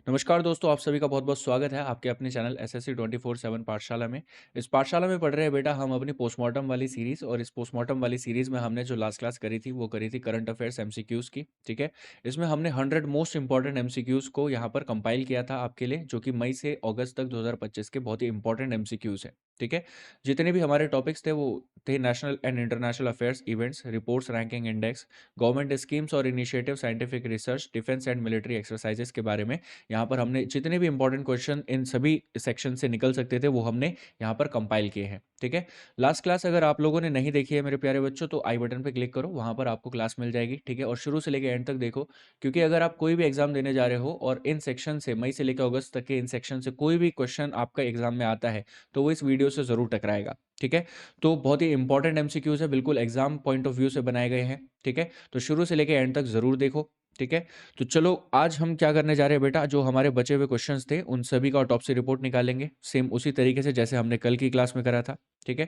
नमस्कार दोस्तों, आप सभी का बहुत-बहुत स्वागत है आपके अपने चैनल एसएससी 24/7 पाठशाला में। इस पाठशाला में पढ़ रहे हैं बेटा हम अपनी पोस्टमॉर्टम वाली सीरीज़ और इस पोस्टमॉर्टम वाली सीरीज़ में हमने जो लास्ट क्लास करी थी, वो करी थी करंट अफेयर्स एमसीक्यूज़ की, ठीक है? इसमें हमने 100 मोस्ट इम्पोर्टेंट एमसीक्यूज़ को यहाँ पर कंपाइल किया था आपके लिए, जो कि मई से अगस्त तक 2025 के बहुत ही इम्पोर्टेंट एमसीक्यूज़ हैं, ठीक है? जितने भी हमारे टॉपिक्स थे, वो थे national and international affairs, events, reports, ranking index, government schemes और initiative, scientific research, defence and military exercises के बारे में यहाँ पर हमने जितने भी इंपॉर्टेंट क्वेश्चन इन सभी सेक्शन से निकल सकते थे वो हमने यहाँ पर कंपाइल किए हैं, ठीक है? लास्ट क्लास अगर आप लोगों ने नहीं देखी है मेरे प्यारे बच्चों तो आई बटन पे क्लिक करो, वहाँ पर आपको क्लास मिल जाएगी, ठीक है? और शुरू से लेकर एंड तक देखो, क्योंकि अगर आप कोई भी एग्जाम देने जा रहे हो और इन सेक्शन से मई से लेकर अगस्त तक के इन सेक्शन से कोई भी क्वेश्चन आपका एग्जाम में आता है तो वो इस वीडियो से जरूर टकराएगा, ठीक है? तो बहुत ही इंपॉर्टेंट एमसीक्यूज है, बिल्कुल एग्जाम पॉइंट ऑफ व्यू से बनाए गए हैं, ठीक है? तो शुरू से लेकर एंड तक जरूर देखो, ठीक है? तो चलो आज हम क्या करने जा रहे हैं बेटा, जो हमारे बचे हुए क्वेश्चंस थे उन सभी का ऑटोप्सी रिपोर्ट निकालेंगे, सेम उसी तरीके से जैसे हमने कल की क्लास में करा था, ठीक है?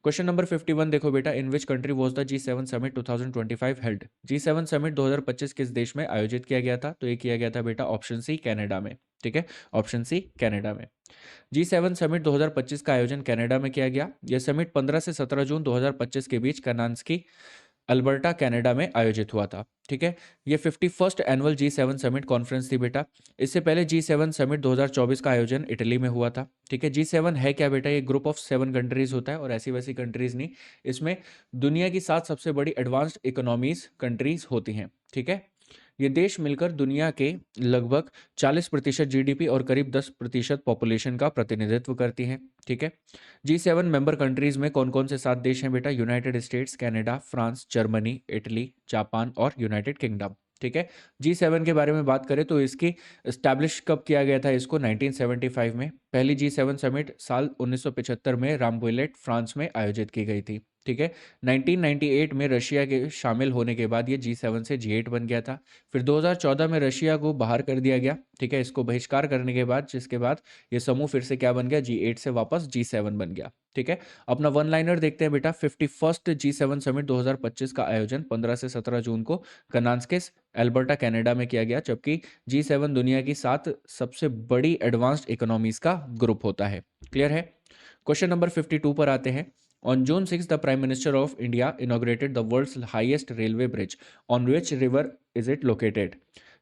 क्वेश्चन नंबर 51 देखो बेटा, in which country was the G seven summit 2025 held? G seven summit 2025 किस देश में आयोजित किया गया था? तो ये किया गया था बेटा ऑप्शन सी कनाडा में, ठीक है? ऑप्शन सी कनाडा में। जी7 समिट 2025 का आयोजन कनाडा में किया गया। यह समिट 15 से 17 जून 2025 के बीच कर्नाटक अल्बर्टा कनाडा में आयोजित हुआ था, ठीक है? ये 51st annual G seven summit conference थी बेटा। इससे पहले जी7 समिट 2024 का आयोजन इटली में हुआ था, ठीक है? जी7 है क्या बेटा? ये ग्रुप ऑफ 7 कंट्रीज होता है और ऐसी वैसी कंट्रीज नहीं, इसमें दुनिया की 7 सबसे बड़ी एडवांस्ड इकोनॉमीज कंट्रीज होती हैं, ठीक है? ये देश मिलकर दुनिया के लगभग 40% जीडीपी और करीब 10% पॉपुलेशन का प्रतिनिधित्व करती हैं, ठीक है? जी7 मेंबर कंट्रीज में कौन कौन से 7 देश हैं बेटा? United states, Canada, France, Germany, Italy, Japan और यूनाइटेड किंगडम, ठीक है? जी7 के बारे में बात करें तो इसकी एस्टैब्लिश कब किया गया था? इसको 1975 में। पहली जी7 समिट साल 1975 में रामबुलेट फ्रांस में आयोजित की गई थी, ठीक है? 1998 में रशिया के शामिल होने के बाद ये जी7 से जी8 बन गया था। फिर 2014 में रशिया को बाहर कर दिया गया, ठीक है? इसको बहिष्कार करने के बाद, जिसके बाद ये समूह फिर से क्या बन गया? जी8 से वापस जी7 बन गया, ठीक है? अपना वन लाइनर देखते हैं बेटा। 51st जी7 समिट 2025 का आयोजन 15 से 17 जून को कर्नाटक अल्बर्टा कनाडा में किया गया, जबकि जी7 दुनिया की 7 सबसे बड़ी एडवांस्ड इकोनॉमीज का ग्रुप होता है। क्लियर है? क्वेश्चन नंबर 52 पर आते हैं। On June 6, the Prime Minister of India inaugurated the world's highest railway bridge. On which river is it located?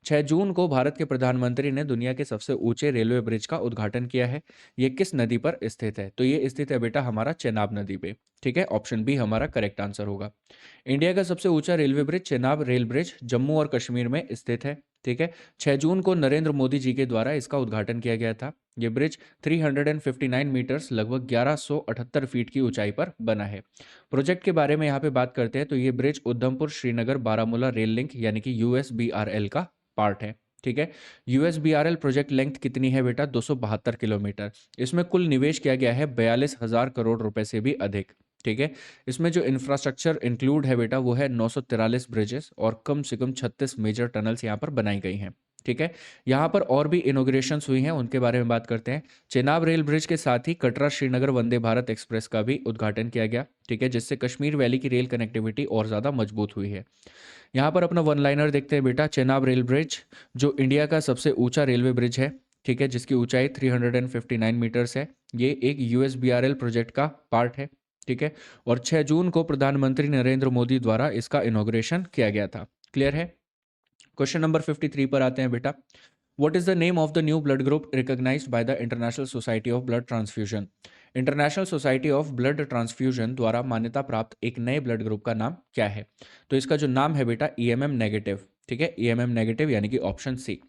6 जून को भारत के प्रधानमंत्री ने दुनिया के सबसे ऊंचे रेलवे ब्रिज का उद्घाटन किया है। ये किस नदी पर स्थित है? तो ये स्थित है बेटा हमारा चेनाब नदी पे, ठीक है? ऑप्शन बी हमारा करेक्ट आंसर होगा। इंडिया का सबसे ऊंचा railway bridge Chenab rail bridge Jammu और कश्मीर में स्थित है, ठीक है? 6 जून को नरेंद्र मोदी जी के द्वारा इसका उद्घाटन किया गया था। ये ब्रिज 359 मीटर्स लगभग 1178 फीट की ऊंचाई पर बना है। प्रोजेक्ट के बारे में यहाँ पे बात करते हैं तो ये bridge Udhampur Srinagar Baramulla rail link यानी कि यूएसबीआरएल का पार्ट है, ठीक है? यूएसबीआरएल प्रोजेक्ट लेंथ कितनी है बेटा? 272 किलोमीटर। इसमें कुल निवेश किया गया है 42,000 करोड़ रुपए से भी अधिक, ठीक है? इसमें जो इंफ्रास्ट्रक्चर इंक्लूड है बेटा वो है 943 ब्रिजेस और कम से कम 36 मेजर टनल्स यहाँ पर बनाई गई हैं, ठीक है? यहाँ पर और भी इनोग्रेशंस हुई हैं, उनके बारे में बात करते हैं। चेनाब रेल ब्रिज के साथ ही कटरा श्रीनगर वंदे भारत एक्सप्रेस का भी उद्घाटन किया गया, ठीक है? जिससे कश्मीर वैली की रेल कनेक्टिविटी और ज़्यादा मजबूत हुई है। यहाँ पर अपना वन लाइनर देखते हैं बेटा। चेनाब रेल ब्रिज जो इंडिया का सबसे ऊंचा रेलवे ब्रिज है, ठीक है, जिसकी ऊंचाई 359 मीटर्स है। ये एक यूएसबीआरएल प्रोजेक्ट का पार्ट है, ठीक है? और 6 जून को प्रधानमंत्री नरेंद्र मोदी द्वारा इसका इनॉग्रेशन किया गया था। क्लियर है? क्वेश्चन नंबर 53 पर आते हैं बेटा। What is the name of the new blood group recognized by the International Society of Blood Transfusion? International society of blood transfusion द्वारा मान्यता प्राप्त एक नए ब्लड ग्रुप का नाम क्या है? तो इसका जो नाम है बेटा ईएमएम नेगेटिव, ठीक है? ईएमएम नेगेटिव यानी कि option C.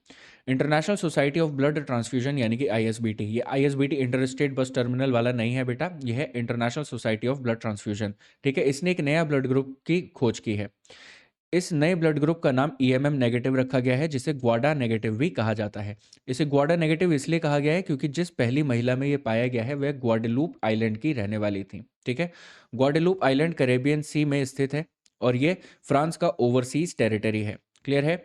International society of blood transfusion यानी कि आईएसबीटी। ये ISBT inter state bus terminal वाला नहीं है बेटा, यह है international society of blood transfusion, ठीक है? इसने एक नया ब्लड ग्रुप की खोज की है। इस नए ब्लड ग्रुप का नाम ईएमएम नेगेटिव रखा गया है, जिसे ग्वाडा नेगेटिव भी कहा जाता है। इसे ग्वाडा नेगेटिव इसलिए कहा गया है क्योंकि जिस पहली महिला में यह पाया गया है वह ग्वाडेलूप आइलैंड की रहने वाली थी, ठीक है? ग्वाडेलूप आइलैंड कैरेबियन सी में स्थित है और ये फ्रांस का ओवरसीज टेरिटरी है। क्लियर है?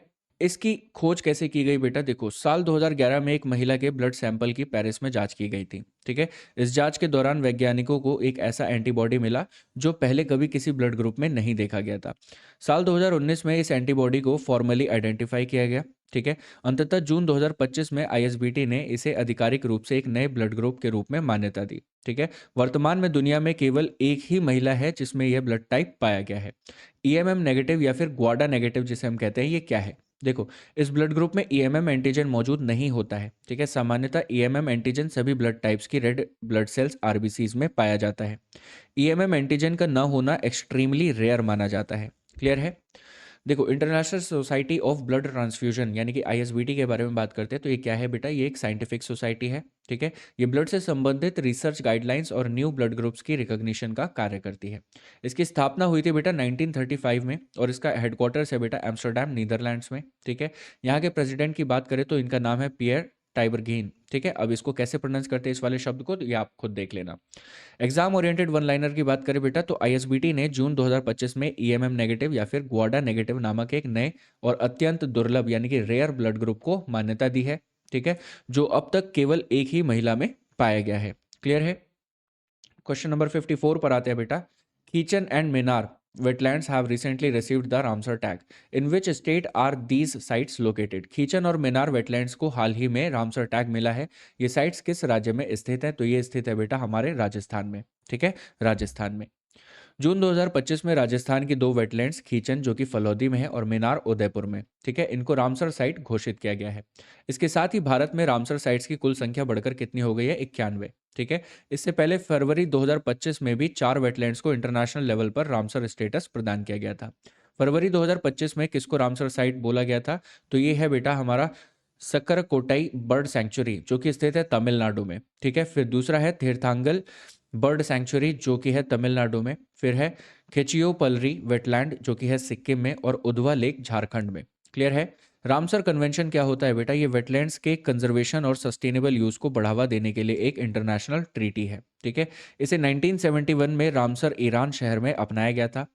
इसकी खोज कैसे की गई बेटा? देखो, साल 2011 में एक महिला के ब्लड सैंपल की पेरिस में जांच की गई थी। ठीक है। इस जांच के दौरान वैज्ञानिकों को एक ऐसा एंटीबॉडी मिला जो पहले कभी किसी ब्लड ग्रुप में नहीं देखा गया था। साल 2019 में इस एंटीबॉडी को फॉर्मली आइडेंटिफाई किया गया। ठीक है। अंततः जून 2025 में आईएसबीटी ने इसे आधिकारिक रूप से एक नए ब्लड ग्रुप के रूप में मान्यता दी। ठीक है। वर्तमान में दुनिया में केवल एक ही महिला है जिसमें यह ब्लड टाइप पाया गया है। ईएमएम नेगेटिव या फिर ग्वाडा नेगेटिव जिसे हम कहते हैं, ये क्या है? देखो, इस ब्लड ग्रुप में ईएमएम एंटीजन मौजूद नहीं होता है। ठीक है। सामान्यतः ईएमएम एंटीजन सभी ब्लड टाइप्स की रेड ब्लड सेल्स आरबीसीज में पाया जाता है। ईएमएम एंटीजन का न होना एक्सट्रीमली रेयर माना जाता है। क्लियर है? देखो, international society of blood transfusion यानी कि आईएसबीटी के बारे में बात करते हैं तो ये क्या है बेटा? ये एक साइंटिफिक सोसाइटी है। ठीक है। ये ब्लड से संबंधित रिसर्च गाइडलाइंस और न्यू ब्लड ग्रुप्स की रिकॉग्निशन का कार्य करती है। इसकी स्थापना हुई थी बेटा 1935 में और इसका हेडक्वार्टर्स है बेटा एम्स्टरडैम, नीदरलैंड्स में। ठीक है। यहाँ के प्रेसिडेंट की बात करें तो इनका नाम है पियर टाइबरगीन। ठीक है। अब इसको कैसे प्रोनाउंस करते हैं इस वाले शब्द को, तो ये आप खुद देख लेना। एग्जाम ओरिएंटेड वन लाइनर की बात करें बेटा तो आईएसबीटी ने जून 2025 में ईएमएम नेगेटिव या फिर ग्वाडा नेगेटिव नामक एक नए और अत्यंत दुर्लभ यानी कि रेयर ब्लड ग्रुप को मान्यता दी है। ठीक है। जो अब तक केवल एक ही महिला में पाया गया है। क्लियर है? क्वेश्चन नंबर 54 पर आते हैं बेटा। Kitchen and Minar wetlands have recently received the Ramsar tag. In which state are these sites located? Khichan और मिनार वेटलैंड्स को हाल ही में रामसर टैग मिला है। ये साइट्स किस राज्य में स्थित है? तो ये स्थित है बेटा हमारे राजस्थान में। ठीक है। राजस्थान में जून 2025 में राजस्थान की दो वेटलैंड्स खीचन जो कि फलौदी में है और मिनार उदयपुर में, ठीक है, इनको रामसर साइट घोषित किया गया है। इसके साथ ही भारत में रामसर साइट्स की कुल संख्या बढ़कर कितनी हो गई है? 91। ठीक है। इससे पहले फरवरी 2025 में भी 4 वेटलैंड्स को इंटरनेशनल लेवल पर रामसर स्टेटस प्रदान किया गया था। फरवरी 2025 में किसको रामसर साइट बोला गया था? तो ये है बेटा हमारा सक्करकोटाई बर्ड सैंक्चुरी जो कि स्थित है तमिलनाडु में। ठीक है। फिर दूसरा है तीर्थांगल बर्ड सैंक्चुरी जो कि है तमिलनाडु में। फिर है खेचियोपलरी वेटलैंड जो कि है सिक्किम में और उधवा लेक झारखंड में। क्लियर है? रामसर कन्वेंशन क्या होता है बेटा? ये वेटलैंड्स के कंजर्वेशन और सस्टेनेबल यूज को बढ़ावा देने के लिए एक इंटरनेशनल ट्रीटी है। ठीक है। इसे 1971 में रामसर ईरान शहर में अपनाया गया था।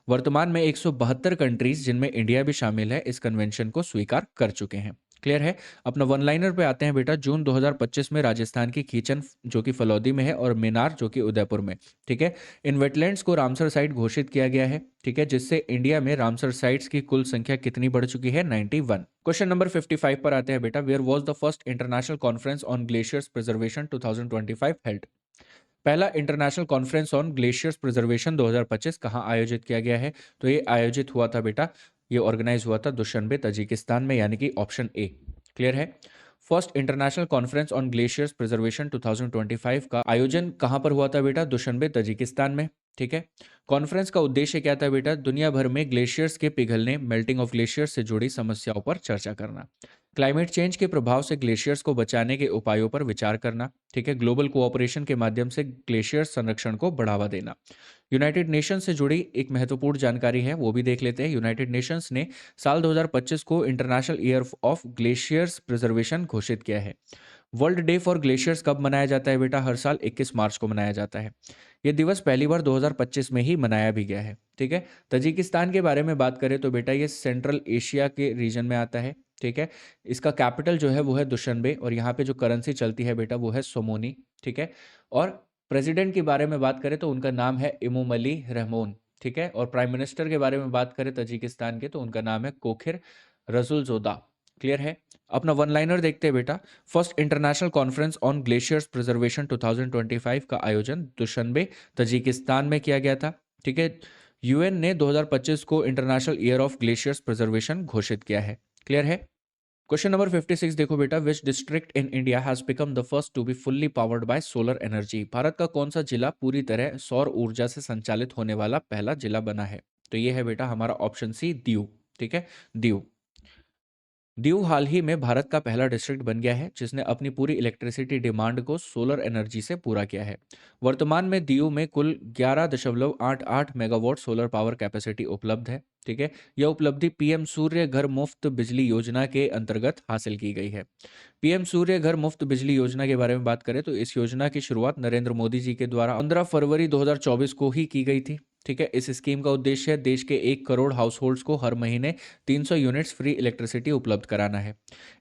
वर्तमान में 172 कंट्रीज जिनमें इंडिया भी शामिल है इस कन्वेंशन को स्वीकार कर चुके हैं। क्लियर है? अपना वन लाइनर पे आते हैं बेटा। जून 2025 में राजस्थान की खीचन जो कि फलौदी में है और मिनार जो कि उदयपुर में। ठीक है। इन वेटलैंड्स को रामसर साइट घोषित किया गया है। ठीक है। जिससे इंडिया में रामसर साइट्स की कुल संख्या कितनी बढ़ चुकी है? 91। क्वेश्चन नंबर 55 पर आते हैं बेटा। Where was the first international conference on glaciers preservation 2025 held? पहला international conference on glaciers preservation 2025 कहाँ आयोजित किया गया है? तो ये आयोजित हुआ था बेटा, ये ऑर्गेनाइज हुआ था दुशान्बे तजिकिस्तान में, यानी कि ऑप्शन ए। क्लियर है? First international conference on glaciers preservation 2025 का आयोजन कहाँ पर हुआ था बेटा? दुशान्बे तजिकिस्तान में। ठीक है। कॉन्फ्रेंस का उद्देश्य क्या था बेटा? दुनिया भर में ग्लेशियर्स के पिघलने, मेल्टिंग ऑफ ग्लेशियर्स से जुड़ी समस्याओं पर चर्चा करना, क्लाइमेट चेंज के प्रभाव से ग्लेशियर्स को बचाने के उपायों पर विचार करना। ठीक है। ग्लोबल कोऑपरेशन के माध्यम से ग्लेशियर संरक्षण को बढ़ावा देना। यूनाइटेड नेशंस से जुड़ी एक महत्वपूर्ण जानकारी है, वो भी देख लेते हैं। यूनाइटेड नेशंस ने साल 2025 को international year of glaciers preservation घोषित किया है। वर्ल्ड डे फॉर ग्लेशियर्स कब मनाया जाता है बेटा? हर साल 21 मार्च को मनाया जाता है। यह दिवस पहली बार 2025 में ही मनाया भी गया है। ठीक है। तजिकिस्तान के बारे में बात करें तो बेटा ये सेंट्रल एशिया के रीजन में आता है। ठीक है। इसका कैपिटल जो है वो है दुशनबे और यहाँ पे जो करेंसी चलती है बेटा वो है सोमोनी। ठीक है। और प्रेसिडेंट के बारे में बात करें तो उनका नाम है इमोमली रहमोन। ठीक है। और प्राइम मिनिस्टर के बारे में बात करें तजिकिस्तान के तो उनका नाम है कोखिर रसुलजोदा। क्लियर है? अपना वन लाइनर देखते हैं बेटा। First international conference on glaciers preservation 2025 का आयोजन दुशनबे तजिकिस्तान में किया गया था। ठीक है। यूएन ने 2025 को international year of glaciers preservation घोषित किया है। क्लियर है? क्वेश्चन नंबर 56 देखो बेटा। Which district in India has become the first to be fully powered by solar energy? भारत का कौन सा जिला पूरी तरह सौर ऊर्जा से संचालित होने वाला पहला जिला बना है? तो ये है बेटा हमारा ऑप्शन सी, दीव। ठीक है। दीव। दीव हाल ही में भारत का पहला डिस्ट्रिक्ट बन गया है जिसने अपनी पूरी इलेक्ट्रिसिटी डिमांड को सोलर एनर्जी से पूरा किया है। वर्तमान में दीव में कुल 11.88 मेगावाट सोलर पावर कैपेसिटी उपलब्ध है। ठीक है। यह उपलब्धि पीएम सूर्य घर मुफ्त बिजली योजना के अंतर्गत हासिल की गई है। पीएम सूर्य घर मुफ्त बिजली योजना के बारे में बात करें तो इस योजना की शुरुआत नरेंद्र मोदी जी के द्वारा 15 फरवरी 2024 को ही की गई थी। ठीक है। इस स्कीम का उद्देश्य है देश के 1 करोड़ हाउस होल्ड्स को हर महीने 300 यूनिट्स फ्री इलेक्ट्रिसिटी उपलब्ध कराना है।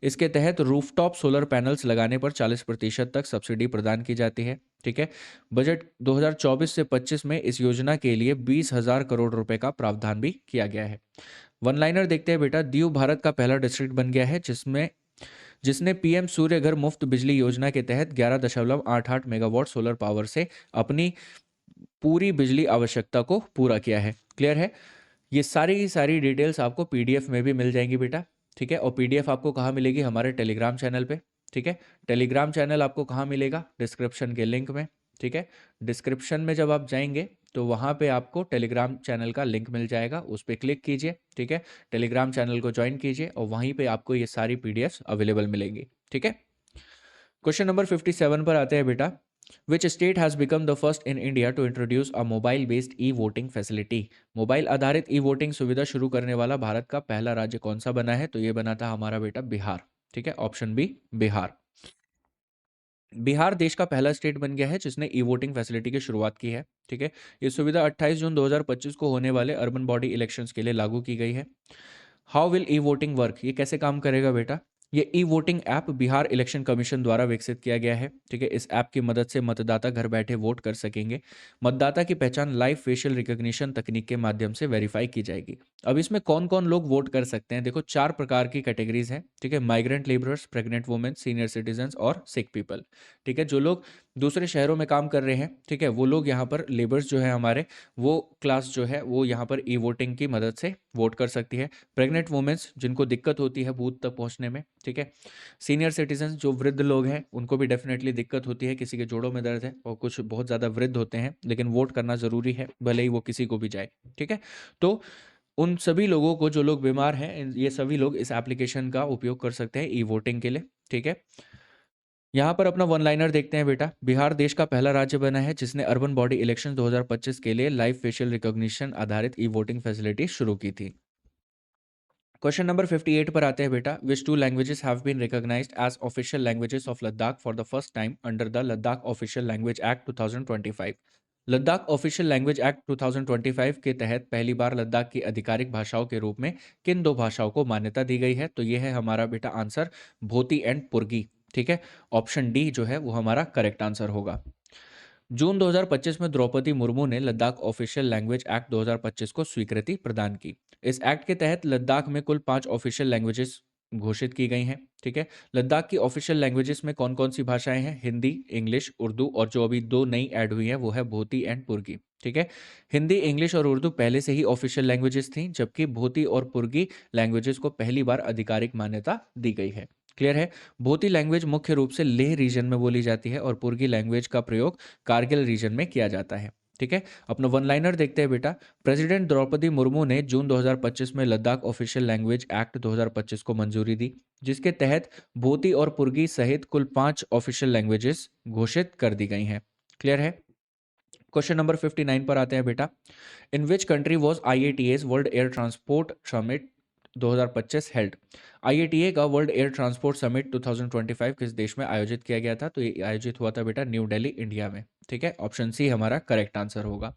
इसके तहत रूफटॉप सोलर पैनल्स लगाने पर 40% तक सब्सिडी प्रदान की जाती है। ठीक है। बजट 2024 से 25 में इस योजना के लिए 20,000 करोड़ रुपए का प्रावधान भी किया गया है। वन लाइनर देखते हैं बेटा। दीव भारत का पहला डिस्ट्रिक्ट बन गया है जिसने पीएम सूर्य घर मुफ्त बिजली योजना के तहत 11.88 मेगावाट सोलर पावर से अपनी पूरी बिजली आवश्यकता को पूरा किया है। क्लियर है। ये सारी की सारी डिटेल्स आपको पीडीएफ में भी मिल जाएंगी बेटा। ठीक है। और पीडीएफ आपको कहाँ मिलेगी? हमारे टेलीग्राम चैनल पे। ठीक है। टेलीग्राम चैनल आपको कहाँ मिलेगा? डिस्क्रिप्शन के लिंक में। ठीक है। डिस्क्रिप्शन में जब आप जाएंगे तो वहाँ पे आपको टेलीग्राम चैनल का लिंक मिल जाएगा, उस पर क्लिक कीजिए। ठीक है। टेलीग्राम चैनल को ज्वाइन कीजिए और वहीं पे आपको ये सारी पीडीएफ अवेलेबल मिलेंगी। ठीक है। क्वेश्चन नंबर 57 पर आते हैं बेटा। Which state has become the first in India to introduce a mobile-based e-voting facility? Mobile आधारित ई वोटिंग सुविधा शुरू करने वाला भारत का पहला राज्य कौन सा बना है? तो ये बना था हमारा बेटा बिहार। ठीक है। Option B Bihar. बिहार देश का पहला स्टेट बन गया है जिसने ई वोटिंग फैसिलिटी की शुरुआत की है। ठीक है। ये सुविधा 28 जून 2025 को होने वाले अर्बन बॉडी इलेक्शंस के लिए लागू की गई है। How will e voting work? ये कैसे काम करेगा बेटा? ये e voting app Bihar election commission द्वारा विकसित किया गया है। ठीक है। इस ऐप की मदद से मतदाता घर बैठे वोट कर सकेंगे। मतदाता की पहचान लाइव फेशियल रिकॉग्निशन तकनीक के माध्यम से वेरीफाई की जाएगी। अब इसमें कौन कौन लोग वोट कर सकते हैं? देखो 4 प्रकार की कैटेगरीज हैं। ठीक है। Migrant labourers, pregnant women, senior citizen और सिक पीपल। ठीक है। जो लोग दूसरे शहरों में काम कर रहे हैं, ठीक है, वो लोग यहाँ पर लेबर्स जो है हमारे, वो क्लास जो है वो यहाँ पर ई वोटिंग की मदद से वोट कर सकती है। प्रेग्नेंट वुमेन्स जिनको दिक्कत होती है बूथ तक पहुँचने में। ठीक है। सीनियर सिटीजन जो वृद्ध लोग हैं उनको भी डेफिनेटली दिक्कत होती है, किसी के जोड़ों में दर्द है और कुछ बहुत ज़्यादा वृद्ध होते हैं, लेकिन वोट करना ज़रूरी है भले ही वो किसी को भी जाए। ठीक है। तो उन सभी लोगों को, जो लोग बीमार हैं, ये सभी लोग इस एप्लीकेशन का उपयोग कर सकते हैं ई वोटिंग के लिए। ठीक है। यहाँ पर अपना वन लाइनर देखते हैं बेटा। बिहार देश का पहला राज्य बना है जिसने अर्बन बॉडी इलेक्शन 2025 के लिए लाइव फेशियल रिकॉग्निशन आधारित ई वोटिंग फैसिलिटी शुरू की थी। क्वेश्चन नंबर 58 पर आते हैं बेटा। Which two languages have been recognised as official languages of Ladakh for the first time under the Ladakh official language act 2025? Ladakh official language act 2025 के तहत पहली बार लद्दाख की आधिकारिक भाषाओं के रूप में किन 2 भाषाओं को मान्यता दी गई है? तो ये है हमारा बेटा आंसर, भोती एंड पुर्गी। ठीक है। ऑप्शन डी जो है वो हमारा करेक्ट आंसर होगा। जून 2025 में द्रौपदी मुर्मू ने लद्दाख ऑफिशियल लैंग्वेज एक्ट 2025 को स्वीकृति प्रदान की। इस एक्ट के तहत लद्दाख में कुल 5 ऑफिशियल लैंग्वेजेस घोषित की गई हैं। ठीक है। लद्दाख की ऑफिशियल लैंग्वेजेस में कौन कौन सी भाषाएं हैं? हिंदी, इंग्लिश, उर्दू और जो अभी 2 नई ऐड हुई हैं वो है भोती एंड पुर्गी। ठीक है। हिंदी, इंग्लिश और उर्दू पहले से ही ऑफिशियल लैंग्वेजेस थी, जबकि भोती और पुर्गी लैंग्वेजेस को पहली बार आधिकारिक मान्यता दी गई है। क्लियर है। भोती लैंग्वेज मुख्य रूप से लेह रीजन में बोली जाती है और पुर्गी लैंग्वेज का प्रयोग कारगिल रीजन में किया जाता है। ठीक है। अपना वन लाइनर देखते हैं बेटा। प्रेसिडेंट द्रौपदी मुर्मू ने जून 2025 में लद्दाख ऑफिशियल लैंग्वेज एक्ट 2025 को मंजूरी दी, जिसके तहत भोती और पुर्गी सहित कुल 5 ऑफिशियल लैंग्वेजेस घोषित कर दी गई हैं। क्लियर है। क्वेश्चन नंबर 59 पर आते हैं बेटा। In which country was IATA's world air transport summit 2025 held? IATA का वर्ल्ड एयर ट्रांसपोर्ट समिट 2025 किस देश में आयोजित किया गया था? तो ये आयोजित हुआ था बेटा न्यू दिल्ली, इंडिया में। ठीक है। ऑप्शन सी हमारा करेक्ट आंसर होगा।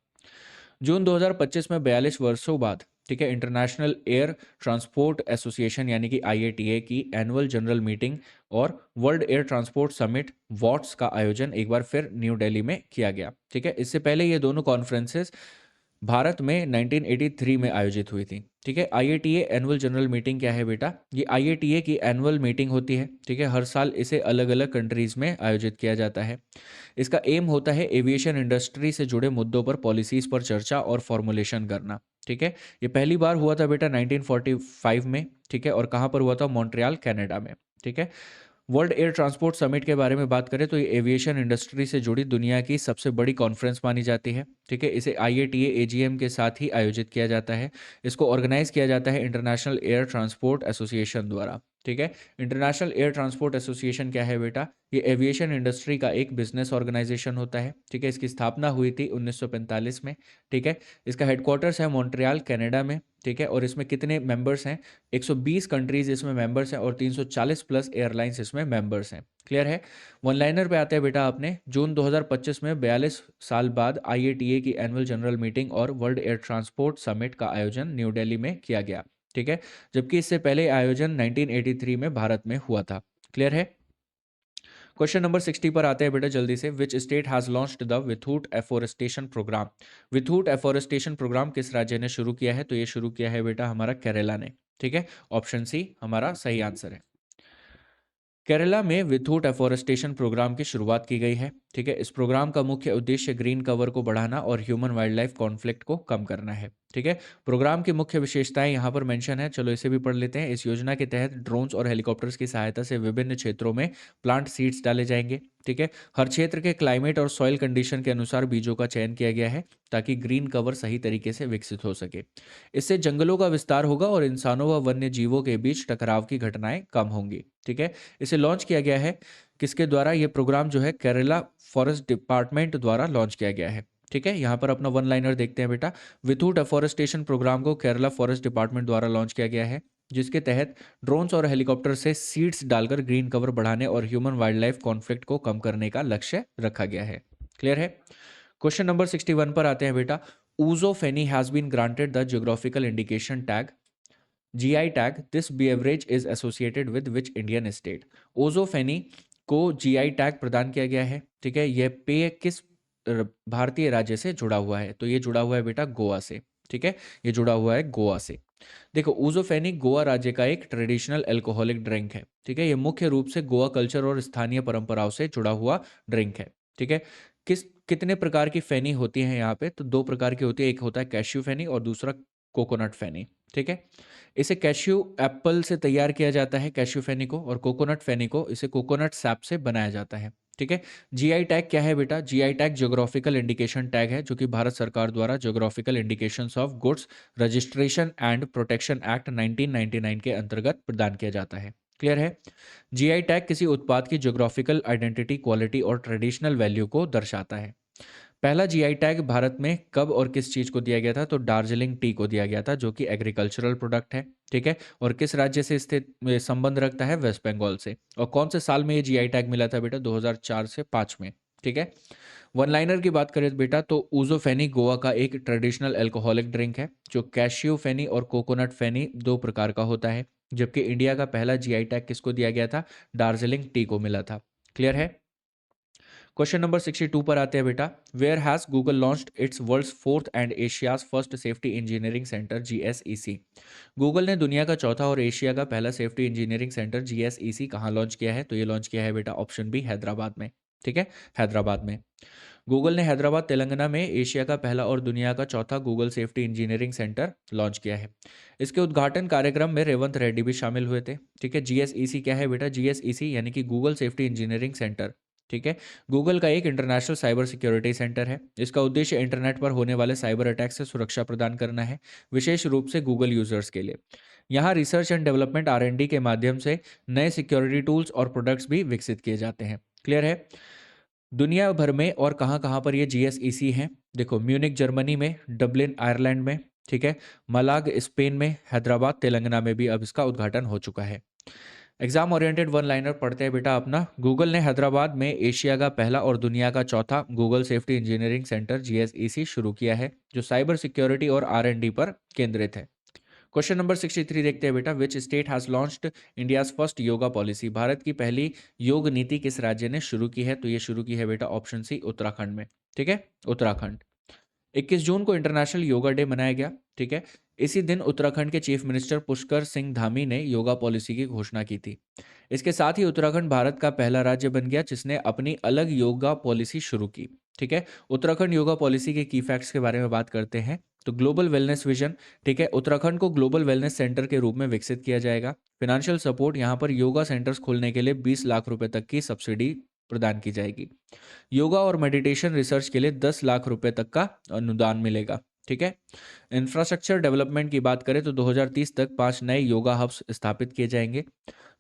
जून 2025 में 42 वर्षों बाद, ठीक है, इंटरनेशनल एयर ट्रांसपोर्ट एसोसिएशन यानी कि IATA की एनुअल जनरल मीटिंग और वर्ल्ड एयर ट्रांसपोर्ट समिट वॉट्स का आयोजन एक बार फिर न्यू दिल्ली में किया गया। ठीक है। इससे पहले ये दोनों कॉन्फ्रेंसेस भारत में 1983 में आयोजित हुई थी। ठीक है। IATA एनुअल जनरल मीटिंग क्या है बेटा? ये IATA की एनुअल मीटिंग होती है। ठीक है। हर साल इसे अलग अलग कंट्रीज में आयोजित किया जाता है। इसका एम होता है एविएशन इंडस्ट्री से जुड़े मुद्दों पर पॉलिसीज पर चर्चा और फॉर्मुलेशन करना। ठीक है। ये पहली बार हुआ था बेटा 1945 में। ठीक है। और कहाँ पर हुआ था? मॉन्ट्रियल, कनाडा में। ठीक है। वर्ल्ड एयर ट्रांसपोर्ट समिट के बारे में बात करें तो ये एविएशन इंडस्ट्री से जुड़ी दुनिया की सबसे बड़ी कॉन्फ्रेंस मानी जाती है। ठीक है। इसे IATA AGM के साथ ही आयोजित किया जाता है। इसको ऑर्गेनाइज किया जाता है इंटरनेशनल एयर ट्रांसपोर्ट एसोसिएशन द्वारा। ठीक है। इंटरनेशनल एयर ट्रांसपोर्ट एसोसिएशन क्या है बेटा? ये एविएशन इंडस्ट्री का एक बिजनेस ऑर्गेनाइजेशन होता है। ठीक है, इसकी स्थापना हुई थी 1945 में। ठीक है, इसका हेडक्वार्टर्स है मॉन्ट्रियल कनाडा में। ठीक है, और इसमें कितने मेंबर्स हैं? 120 कंट्रीज इसमें मेंबर्स हैं और 340 प्लस एयरलाइंस इसमें मेंबर्स हैं। क्लियर है? वन लाइनर पे आते हैं बेटा अपने। जून 2025 में 42 साल बाद IATA की एनुअल जनरल मीटिंग और वर्ल्ड एयर ट्रांसपोर्ट समिट का आयोजन न्यू दिल्ली में किया गया। ठीक है, जबकि इससे पहले आयोजन 1983 में भारत में हुआ था। क्लियर है? क्वेश्चन नंबर 60 पर आते हैं बेटा जल्दी से। Which state has launched the विथूट एफोरेस्टेशन प्रोग्राम? विथूट एफोरेस्टेशन प्रोग्राम किस राज्य ने शुरू किया है? तो ये शुरू किया है बेटा हमारा केरला ने। ठीक है, ऑप्शन सी हमारा सही आंसर है। केरला में विथूट एफोरेस्टेशन प्रोग्राम की शुरुआत की गई है। ठीक है, इस प्रोग्राम का मुख्य उद्देश्य ग्रीन कवर को बढ़ाना और ह्यूमन वाइल्ड लाइफ कॉन्फ्लिक्ट को कम करना है। ठीक है, प्रोग्राम की मुख्य विशेषताएं यहाँ पर मेंशन है, चलो इसे भी पढ़ लेते हैं। इस योजना के तहत ड्रोन्स और हेलीकॉप्टर्स की सहायता से विभिन्न क्षेत्रों में प्लांट सीड्स डाले जाएंगे। ठीक है, हर क्षेत्र के क्लाइमेट और सॉइल कंडीशन के अनुसार बीजों का चयन किया गया है ताकि ग्रीन कवर सही तरीके से विकसित हो सके। इससे जंगलों का विस्तार होगा और इंसानों व वन्य जीवों के बीच टकराव की घटनाएं कम होंगी। ठीक है, इसे लॉन्च किया गया है किसके द्वारा? ये प्रोग्राम जो है केरला फॉरेस्ट डिपार्टमेंट द्वारा लॉन्च किया गया है। ठीक है, यहाँ पर अपना वन लाइनर देखते हैं बेटा। विथूट एफोरेस्टेशन प्रोग्राम को केरला फॉरेस्ट डिपार्टमेंट द्वारा लॉन्च किया गया है, जिसके तहत ड्रोन्स और हेलीकॉप्टर से सीड्स डालकर ग्रीन कवर बढ़ाने और ह्यूमन वाइल्ड लाइफ कॉन्फ्लिक्ट को कम करने का लक्ष्य रखा गया है। क्लियर है? क्वेश्चन नंबर 61 पर आते हैं बेटा। ऊजो feni has been granted the geographical indication tag GI tag. This beverage is associated with which Indian state? ओजोफेनी को GI टैग प्रदान किया गया है। ठीक है, यह पेय किस भारतीय राज्य से जुड़ा हुआ है? तो ये जुड़ा हुआ है बेटा गोवा से। ठीक है, ये जुड़ा हुआ है गोवा से। देखो, ओजोफेनी गोवा राज्य का एक ट्रेडिशनल अल्कोहलिक ड्रिंक है। ठीक है, ये मुख्य रूप से गोवा कल्चर और स्थानीय परंपराओं से जुड़ा हुआ ड्रिंक है। ठीक है, कितने प्रकार की फेनी होती है यहाँ पे? तो दो प्रकार की होती है, एक होता है कैश्यू फेनी और दूसरा कोकोनट फेनी। ठीक है, इसे कैश्यू एप्पल से तैयार किया जाता है कैश्यू फेनी को, और कोकोनट फेनी को इसे कोकोनट सैप से बनाया जाता है। ठीक है, GI टैग क्या है बेटा? GI tag geographical indication tag है, जो कि भारत सरकार द्वारा geographical indications of goods registration and protection act 1999 के अंतर्गत प्रदान किया जाता है। क्लियर है? GI टैग किसी उत्पाद की ज्योग्राफिकल आइडेंटिटी, क्वालिटी और ट्रेडिशनल वैल्यू को दर्शाता है। पहला GI टैग भारत में कब और किस चीज़ को दिया गया था? तो दार्जिलिंग टी को दिया गया था, जो कि एग्रीकल्चरल प्रोडक्ट है। ठीक है, और किस राज्य से स्थित संबंध रखता है? वेस्ट बंगाल से। और कौन से साल में ये GI टैग मिला था बेटा? 2004 से 5 में। ठीक है, वन लाइनर की बात करें बेटा तो ऊजो फेनी गोवा का एक ट्रेडिशनल अल्कोहलिक ड्रिंक है, जो कैशियो फेनी और कोकोनट फेनी दो प्रकार का होता है। जबकि इंडिया का पहला GI टैग किसको दिया गया था? दार्जिलिंग टी को मिला था। क्लियर है? क्वेश्चन नंबर 62 पर आते हैं बेटा। Where has Google launched its world's fourth and Asia's first safety engineering centre GSEC? Google ने दुनिया का चौथा और एशिया का पहला सेफ्टी इंजीनियरिंग सेंटर GSEC कहाँ लॉन्च किया है? तो ये लॉन्च किया है बेटा ऑप्शन बी हैदराबाद में। ठीक है, हैदराबाद में। गूगल ने हैदराबाद तेलंगाना में एशिया का पहला और दुनिया का चौथा Google safety engineering centre launch किया है। इसके उद्घाटन कार्यक्रम में रेवंत रेड्डी भी शामिल हुए थे। ठीक है, GSEC क्या है बेटा? GSEC यानी कि गूगल सेफ्टी इंजीनियरिंग सेंटर। ठीक है, गूगल का एक इंटरनेशनल साइबर सिक्योरिटी सेंटर है। इसका उद्देश्य इंटरनेट पर होने वाले साइबर अटैक से सुरक्षा प्रदान करना है, विशेष रूप से गूगल यूजर्स के लिए। यहाँ रिसर्च एंड डेवलपमेंट R&D के माध्यम से नए सिक्योरिटी टूल्स और प्रोडक्ट्स भी विकसित किए जाते हैं। क्लियर है? दुनिया भर में और कहाँ कहाँ पर ये GSEC है? देखो, म्यूनिक जर्मनी में, डब्लिन आयरलैंड में, ठीक है, मलाग स्पेन में, हैदराबाद तेलंगाना में भी अब इसका उद्घाटन हो चुका है। एग्जाम ओरिएंटेड वन लाइनर पढ़ते हैं बेटा अपना। गूगल ने हैदराबाद में एशिया का पहला और दुनिया का चौथा Google safety engineering centre GSEC शुरू किया है, जो साइबर सिक्योरिटी और R&D पर केंद्रित है। क्वेश्चन नंबर 63 देखते हैं बेटा। विच state has launched India's first yoga policy? Bharat की पहली योग नीति किस राज्य ने शुरू की है? तो ये शुरू की है बेटा ऑप्शन सी उत्तराखंड में। ठीक है, उत्तराखंड। 21 जून को इंटरनेशनल योगा डे मनाया गया। ठीक है, इसी दिन उत्तराखंड के चीफ मिनिस्टर पुष्कर सिंह धामी ने योगा पॉलिसी की घोषणा की थी। इसके साथ ही उत्तराखंड भारत का पहला राज्य बन गया जिसने अपनी अलग योगा पॉलिसी शुरू की। ठीक है, उत्तराखंड योगा पॉलिसी के की फैक्ट्स के बारे में बात करते हैं। तो ग्लोबल वेलनेस विजन, ठीक है, उत्तराखंड को ग्लोबल वेलनेस सेंटर के रूप में विकसित किया जाएगा। फाइनेंशियल सपोर्ट, यहाँ पर योगा सेंटर्स खोलने के लिए 20 लाख रुपए तक की सब्सिडी प्रदान की जाएगी। योगा और मेडिटेशन रिसर्च के लिए 10 लाख रुपए तक का अनुदान मिलेगा। ठीक है। इंफ्रास्ट्रक्चर डेवलपमेंट की बात करें तो 2030 तक 5 नए योगा हब्स स्थापित किए जाएंगे।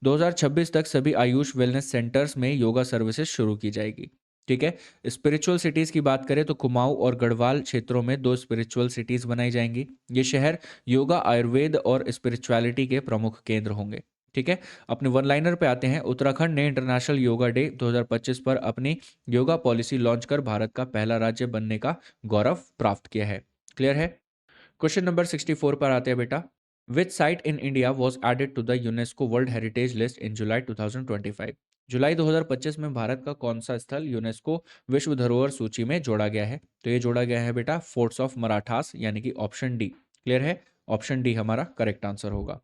2026 तक सभी आयुष वेलनेस सेंटर्स में योगा सर्विसेज शुरू की जाएगी। ठीक है। स्पिरिचुअल सिटीज़ की बात करें तो कुमाऊं और गढ़वाल क्षेत्रों में 2 स्पिरिचुअल सिटीज़ बनाई जाएंगी। ये शहर योगा, आयुर्वेद और स्पिरिचुअलिटी के प्रमुख केंद्र होंगे। ठीक है। अपने वन लाइनर पे आते हैं। उत्तराखंड ने इंटरनेशनल योगा डे 2025 पर अपनी योगा पॉलिसी लॉन्च कर भारत का पहला राज्य बनने का गौरव प्राप्त किया है। क्लियर है। क्वेश्चन नंबर 64 पर आते हैं बेटा। Which site in India was added to the UNESCO world heritage list in July 2025? जुलाई 2025 में भारत का कौन सा स्थल यूनेस्को विश्व धरोहर सूची में जोड़ा गया है? तो ये जोड़ा गया है बेटा फोर्ट्स ऑफ मराठास, यानी कि ऑप्शन डी। क्लियर है। ऑप्शन डी हमारा करेक्ट आंसर होगा।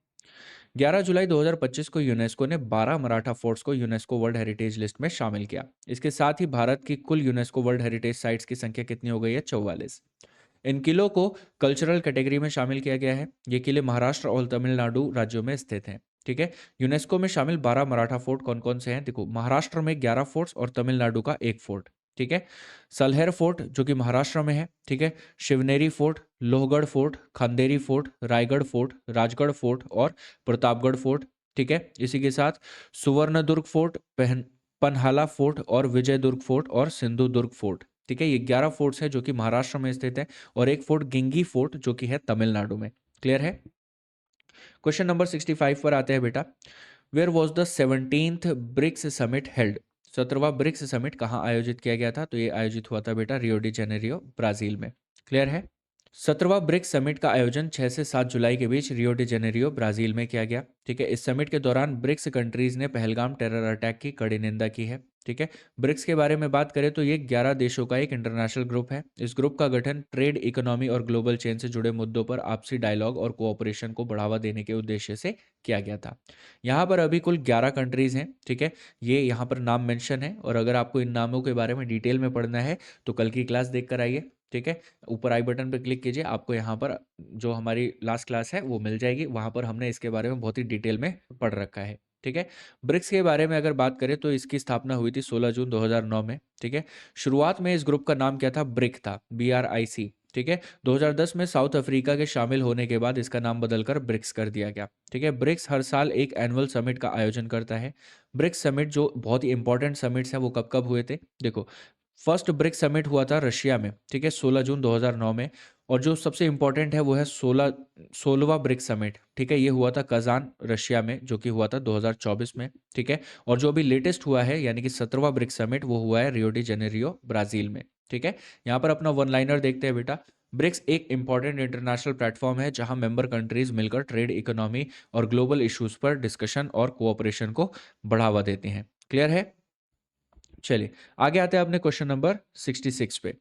11 जुलाई 2025 को यूनेस्को ने 12 मराठा फोर्ट्स को यूनेस्को वर्ल्ड हेरिटेज लिस्ट में शामिल किया। इसके साथ ही भारत की कुल यूनेस्को वर्ल्ड हेरिटेज साइट्स की संख्या कितनी हो गई है? 44। इन किलों को कल्चरल कैटेगरी में शामिल किया गया है। ये किले महाराष्ट्र और तमिलनाडु राज्यों में स्थित हैं। ठीक है। यूनेस्को में शामिल 12 मराठा फोर्ट कौन कौन से हैं? देखो, महाराष्ट्र में 11 फोर्ट्स और तमिलनाडु का एक फोर्ट। ठीक है। सलहेर फोर्ट जो कि महाराष्ट्र में है। ठीक है। Shivneri fort, Lohagad fort, Khanderi fort, Raigad fort, Rajgad fort और प्रतापगढ़ फोर्ट। ठीक है। इसी के साथ सुवर्णदुर्ग फोर्ट, पनहाला फोर्ट और विजयदुर्ग फोर्ट और सिंधुदुर्ग फोर्ट। ठीक है। ये 11 फोर्ट्स हैं जो कि महाराष्ट्र में स्थित है, और एक फोर्ट गिंगी फोर्ट जो कि है तमिलनाडु में। क्लियर है। क्वेश्चन नंबर 65 पर आते हैं बेटा। Where was the 17th BRICS summit held? 17वां ब्रिक्स समिट कहाँ आयोजित किया गया था? तो ये आयोजित हुआ था बेटा रियो डी जेनेरियो, ब्राजील में। क्लियर है। 17वां ब्रिक्स समिट का आयोजन 6 से 7 जुलाई के बीच रियो डी जेनेरियो, ब्राजील में किया गया। ठीक है। इस समिट के दौरान ब्रिक्स कंट्रीज ने पहलगाम टेरर अटैक की कड़ी निंदा की है। ठीक है। ब्रिक्स के बारे में बात करें तो ये 11 देशों का एक इंटरनेशनल ग्रुप है। इस ग्रुप का गठन ट्रेड, इकोनॉमी और ग्लोबल चेन से जुड़े मुद्दों पर आपसी डायलॉग और कोऑपरेशन को बढ़ावा देने के उद्देश्य से किया गया था। यहाँ पर अभी कुल 11 कंट्रीज हैं। ठीक है। ये यहाँ पर नाम मेंशन है, और अगर आपको इन नामों के बारे में डिटेल में पढ़ना है तो कल की क्लास देख कर आइए। ठीक है। ऊपर आई बटन पर क्लिक कीजिए, आपको यहाँ पर जो हमारी लास्ट क्लास है वो मिल जाएगी। वहाँ पर हमने इसके बारे में बहुत ही डिटेल में पढ़ रखा है। ठीक है। ब्रिक्स के बारे में अगर बात करें तो इसकी स्थापना हुई थी 16 जून 2009 में। ठीक है। शुरुआत में इस ग्रुप का नाम क्या था? ब्रिक था, BRIC। ठीक है। 2010 में साउथ अफ्रीका के शामिल होने के बाद इसका नाम बदलकर ब्रिक्स कर दिया गया। ठीक है। ब्रिक्स हर साल एक एनुअल समिट का आयोजन करता है। ब्रिक्स समिट जो बहुत ही इंपॉर्टेंट समिट्स हैं वो कब कब हुए थे? देखो, फर्स्ट ब्रिक्स समिट हुआ था रशिया में। ठीक है। 16 जून 2009 में। और जो सबसे इंपॉर्टेंट है वो है 16वां ब्रिक्स समिट। ठीक है। ये हुआ था कजान, रशिया में, जो कि हुआ था 2024 में। ठीक है। और जो अभी लेटेस्ट हुआ है यानी कि 17वां ब्रिक्स समिट, वो हुआ है रियो डी जेनेरियो, ब्राजील में। ठीक है। यहाँ पर अपना वन लाइनर देखते हैं बेटा। ब्रिक्स एक इंपॉर्टेंट इंटरनेशनल प्लेटफॉर्म है जहां मेंबर कंट्रीज मिलकर ट्रेड, इकोनॉमी और ग्लोबल इश्यूज पर डिस्कशन और कोऑपरेशन को बढ़ावा देते हैं। क्लियर है। चलिए आगे आते हैं अपने क्वेश्चन नंबर 66 पे।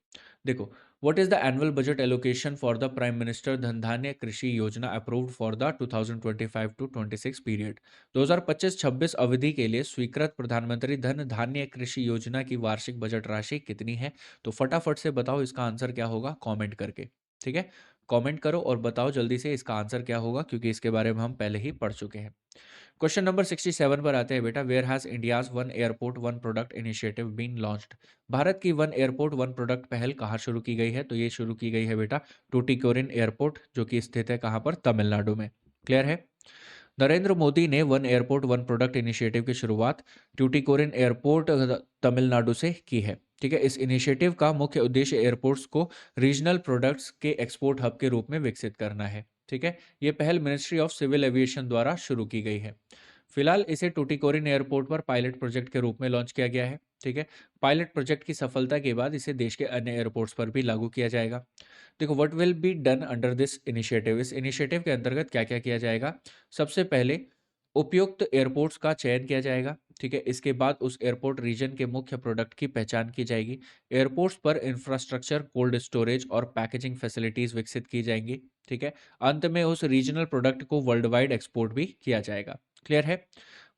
देखो, what is the annual budget allocation for the prime minister Dhan Dhanya Krishi Yojana approved for the 2025 to 26 period? 2025-26 अवधि के लिए स्वीकृत प्रधानमंत्री धन धान्य कृषि योजना की वार्षिक बजट राशि कितनी है? तो फटाफट से बताओ इसका आंसर क्या होगा कमेंट करके। ठीक है। कमेंट करो और बताओ जल्दी से इसका आंसर क्या होगा, क्योंकि इसके बारे में हम पहले ही पढ़ चुके हैं। क्वेश्चन नंबर 67 पर आते हैं बेटा। Where has India's one airport one product initiative been launched? भारत की वन एयरपोर्ट वन प्रोडक्ट पहल कहाँ शुरू की गई है? तो ये शुरू की गई है बेटा टूटिकोरिन एयरपोर्ट, जो कि स्थित है कहाँ पर? तमिलनाडु में। क्लियर है। नरेंद्र मोदी ने one airport one product initiative की शुरुआत ट्यूटिकोरिन एयरपोर्ट तमिलनाडु से की है। ठीक है। इस इनिशिएटिव का मुख्य उद्देश्य एयरपोर्ट्स को रीजनल प्रोडक्ट्स के एक्सपोर्ट हब के रूप में विकसित करना है। ठीक है। ये पहल मिनिस्ट्री ऑफ सिविल एविएशन द्वारा शुरू की गई है। फिलहाल इसे टूटिकोरिन एयरपोर्ट पर पायलट प्रोजेक्ट के रूप में लॉन्च किया गया है। ठीक है। पायलट प्रोजेक्ट की सफलता के बाद इसे देश के अन्य एयरपोर्ट्स पर भी लागू किया जाएगा। देखो, what will be done under this initiative? इस इनिशिएटिव के अंतर्गत क्या क्या किया जाएगा? सबसे पहले उपयुक्त एयरपोर्ट्स का चयन किया जाएगा। ठीक है। इसके बाद उस एयरपोर्ट रीजन के मुख्य प्रोडक्ट की पहचान की जाएगी। एयरपोर्ट्स पर इंफ्रास्ट्रक्चर, कोल्ड स्टोरेज और पैकेजिंग फैसिलिटीज विकसित की जाएंगी। ठीक है। अंत में उस रीजनल प्रोडक्ट को वर्ल्ड वाइड एक्सपोर्ट भी किया जाएगा। क्लियर है।